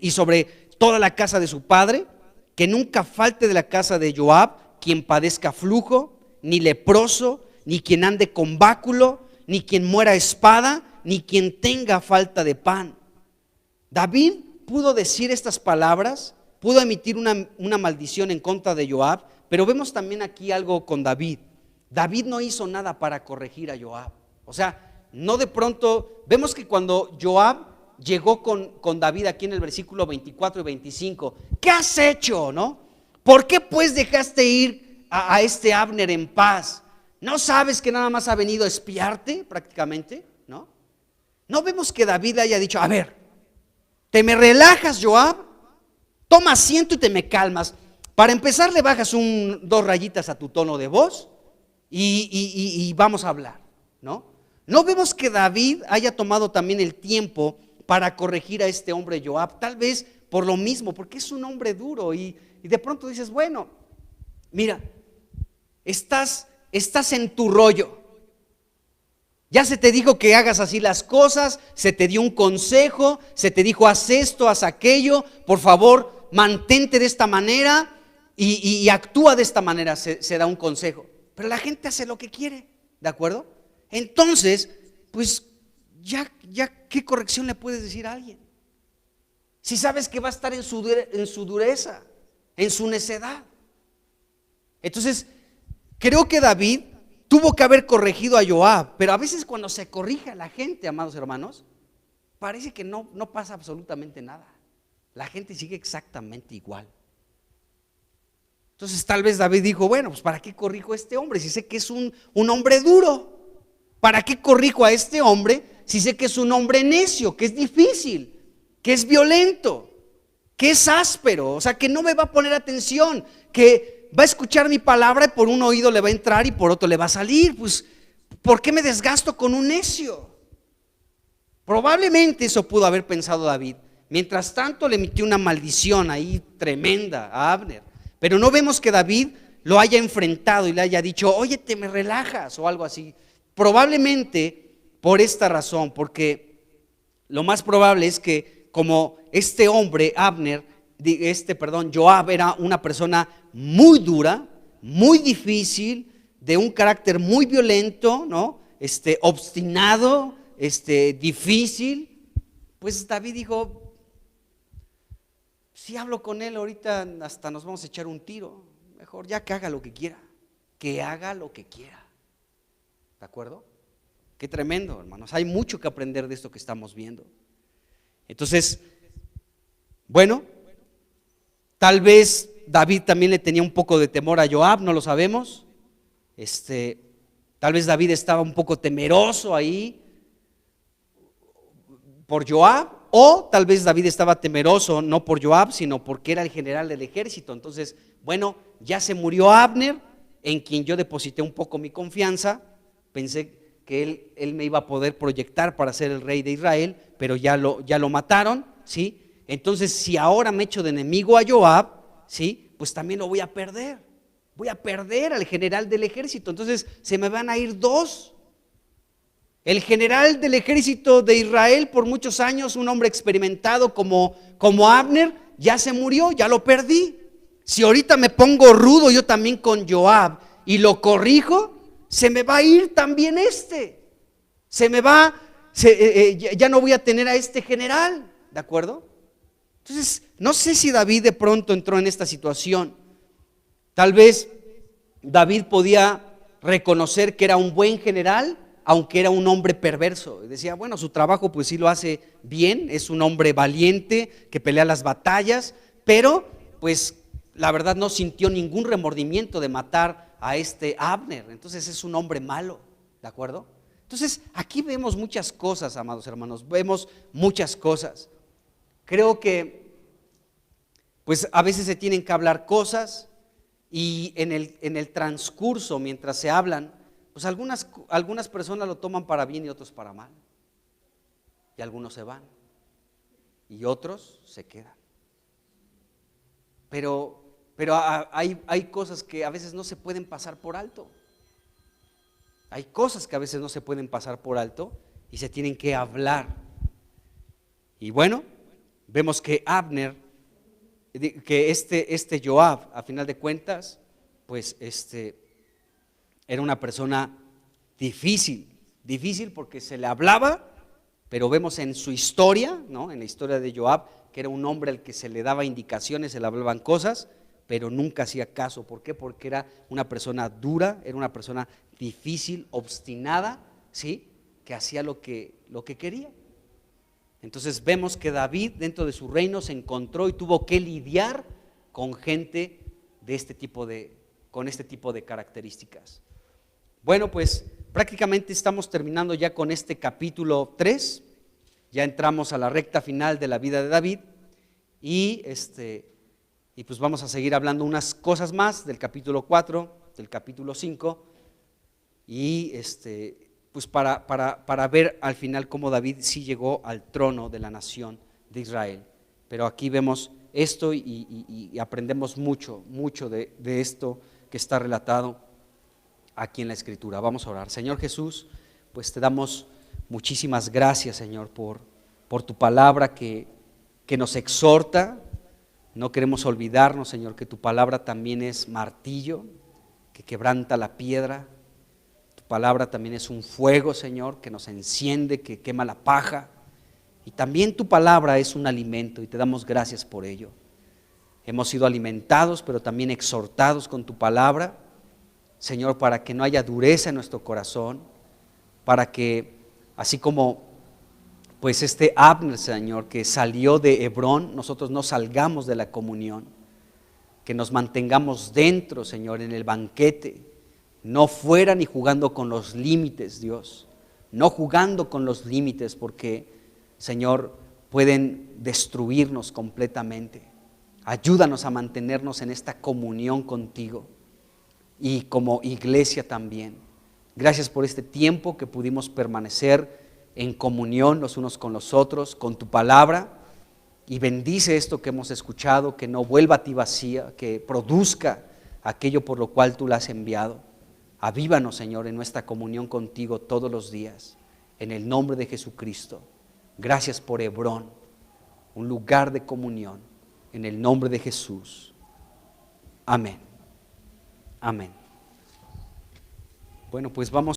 y sobre toda la casa de su padre, que nunca falte de la casa de Joab quien padezca flujo, ni leproso, ni quien ande con báculo, ni quien muera a espada, ni quien tenga falta de pan. David pudo decir estas palabras, pudo emitir una maldición en contra de Joab, pero vemos también aquí algo con David. David no hizo nada para corregir a Joab. O sea, no de pronto, vemos que cuando Joab llegó con David aquí en el versículo 24 y 25, ¿qué has hecho? ¿No? ¿Por qué pues dejaste ir a este Abner en paz? ¿No sabes que nada más ha venido a espiarte prácticamente? ¿No? No vemos que David haya dicho: a ver, te me relajas, Joab, toma asiento y te me calmas. Para empezar, le bajas 2 rayitas a tu tono de voz y vamos a hablar, ¿no? No vemos que David haya tomado también el tiempo para corregir a este hombre Joab, tal vez por lo mismo, porque es un hombre duro y de pronto dices: bueno, mira, estás en tu rollo, Ya se te dijo que hagas así las cosas, se te dio un consejo, se te dijo haz esto, haz aquello, por favor mantente de esta manera y actúa de esta manera, se da un consejo. Pero la gente hace lo que quiere, ¿de acuerdo? Entonces, pues ya ¿qué corrección le puedes decir a alguien? Si sabes que va a estar en su dureza, en su necedad. Entonces, creo que David tuvo que haber corregido a Joab, pero a veces cuando se corrige a la gente, amados hermanos, parece que no pasa absolutamente nada. La gente sigue exactamente igual. Entonces tal vez David dijo, bueno, pues ¿para qué corrijo a este hombre si sé que es un hombre duro? ¿Para qué corrijo a este hombre si sé que es un hombre necio, que es difícil, que es violento, que es áspero? O sea, que no me va a poner atención, que va a escuchar mi palabra y por un oído le va a entrar y por otro le va a salir. Pues, ¿por qué me desgasto con un necio? Probablemente eso pudo haber pensado David. Mientras tanto le emitió una maldición ahí tremenda a Abner. Pero no vemos que David lo haya enfrentado y le haya dicho, oye, te me relajas o algo así. Probablemente por esta razón, porque lo más probable es que como este hombre, Joab era una persona muy dura, muy difícil, de un carácter muy violento, ¿no? Obstinado, difícil, pues David dijo, si hablo con él ahorita hasta nos vamos a echar un tiro, mejor ya que haga lo que quiera, que haga lo que quiera. ¿De acuerdo? Qué tremendo, hermanos, hay mucho que aprender de esto que estamos viendo. Entonces, bueno, tal vez David también le tenía un poco de temor a Joab, no lo sabemos. Tal vez David estaba un poco temeroso ahí por Joab, o tal vez David estaba temeroso no por Joab, sino porque era el general del ejército. Entonces, bueno, ya se murió Abner, en quien yo deposité un poco mi confianza. Pensé que él me iba a poder proyectar para ser el rey de Israel, pero ya lo mataron, ¿sí? Entonces, si ahora me echo de enemigo a Joab, ¿sí? Pues también lo voy a perder. Voy a perder al general del ejército. Entonces, se me van a ir dos. El general del ejército de Israel por muchos años, un hombre experimentado como Abner, ya se murió, ya lo perdí. Si ahorita me pongo rudo yo también con Joab y lo corrijo, se me va a ir también ya no voy a tener a este general, ¿de acuerdo? Entonces, no sé si David de pronto entró en esta situación. Tal vez David podía reconocer que era un buen general, aunque era un hombre perverso. Decía, bueno, su trabajo pues sí lo hace bien, es un hombre valiente que pelea las batallas, pero pues la verdad no sintió ningún remordimiento de matar a este Abner. Entonces es un hombre malo, ¿de acuerdo? Entonces aquí vemos muchas cosas, amados hermanos, vemos muchas cosas. Creo que pues a veces se tienen que hablar cosas y en el transcurso, mientras se hablan, pues algunas personas lo toman para bien y otros para mal. Y algunos se van y otros se quedan. Pero hay cosas que a veces no se pueden pasar por alto. Hay cosas que a veces no se pueden pasar por alto y se tienen que hablar. Y bueno, vemos que Abner, que este Joab, a final de cuentas, pues era una persona difícil porque se le hablaba, pero vemos en su historia, ¿no? En la historia de Joab, que era un hombre al que se le daba indicaciones, se le hablaban cosas, pero nunca hacía caso. ¿Por qué? Porque era una persona dura, era una persona difícil, obstinada, ¿sí? Que hacía lo que quería. Entonces vemos que David dentro de su reino se encontró y tuvo que lidiar con gente con este tipo de características. Bueno, pues prácticamente estamos terminando ya con este capítulo 3, ya entramos a la recta final de la vida de David y pues vamos a seguir hablando unas cosas más del capítulo 4, del capítulo 5 y pues para ver al final cómo David sí llegó al trono de la nación de Israel. Pero aquí vemos esto y aprendemos mucho de esto que está relatado aquí en la Escritura. Vamos a orar. Señor Jesús, pues te damos muchísimas gracias, Señor, por tu palabra que nos exhorta. No queremos olvidarnos, Señor, que tu palabra también es martillo, que quebranta la piedra. Tu palabra también es un fuego, Señor, que nos enciende, que quema la paja. Y también tu palabra es un alimento y te damos gracias por ello. Hemos sido alimentados, pero también exhortados con tu palabra, Señor, para que no haya dureza en nuestro corazón, para que, así como pues Abner, Señor, que salió de Hebrón, nosotros no salgamos de la comunión, que nos mantengamos dentro, Señor, en el banquete, no fuera ni jugando con los límites, Dios, no jugando con los límites, porque, Señor, pueden destruirnos completamente. Ayúdanos a mantenernos en esta comunión contigo y como iglesia también. Gracias por este tiempo que pudimos permanecer en comunión los unos con los otros, con tu palabra, y bendice esto que hemos escuchado, que no vuelva a ti vacía, que produzca aquello por lo cual tú la has enviado. Avívanos, Señor, en nuestra comunión contigo todos los días, en el nombre de Jesucristo. Gracias por Hebrón, un lugar de comunión, en el nombre de Jesús. Amén. Amén. Bueno, pues vamos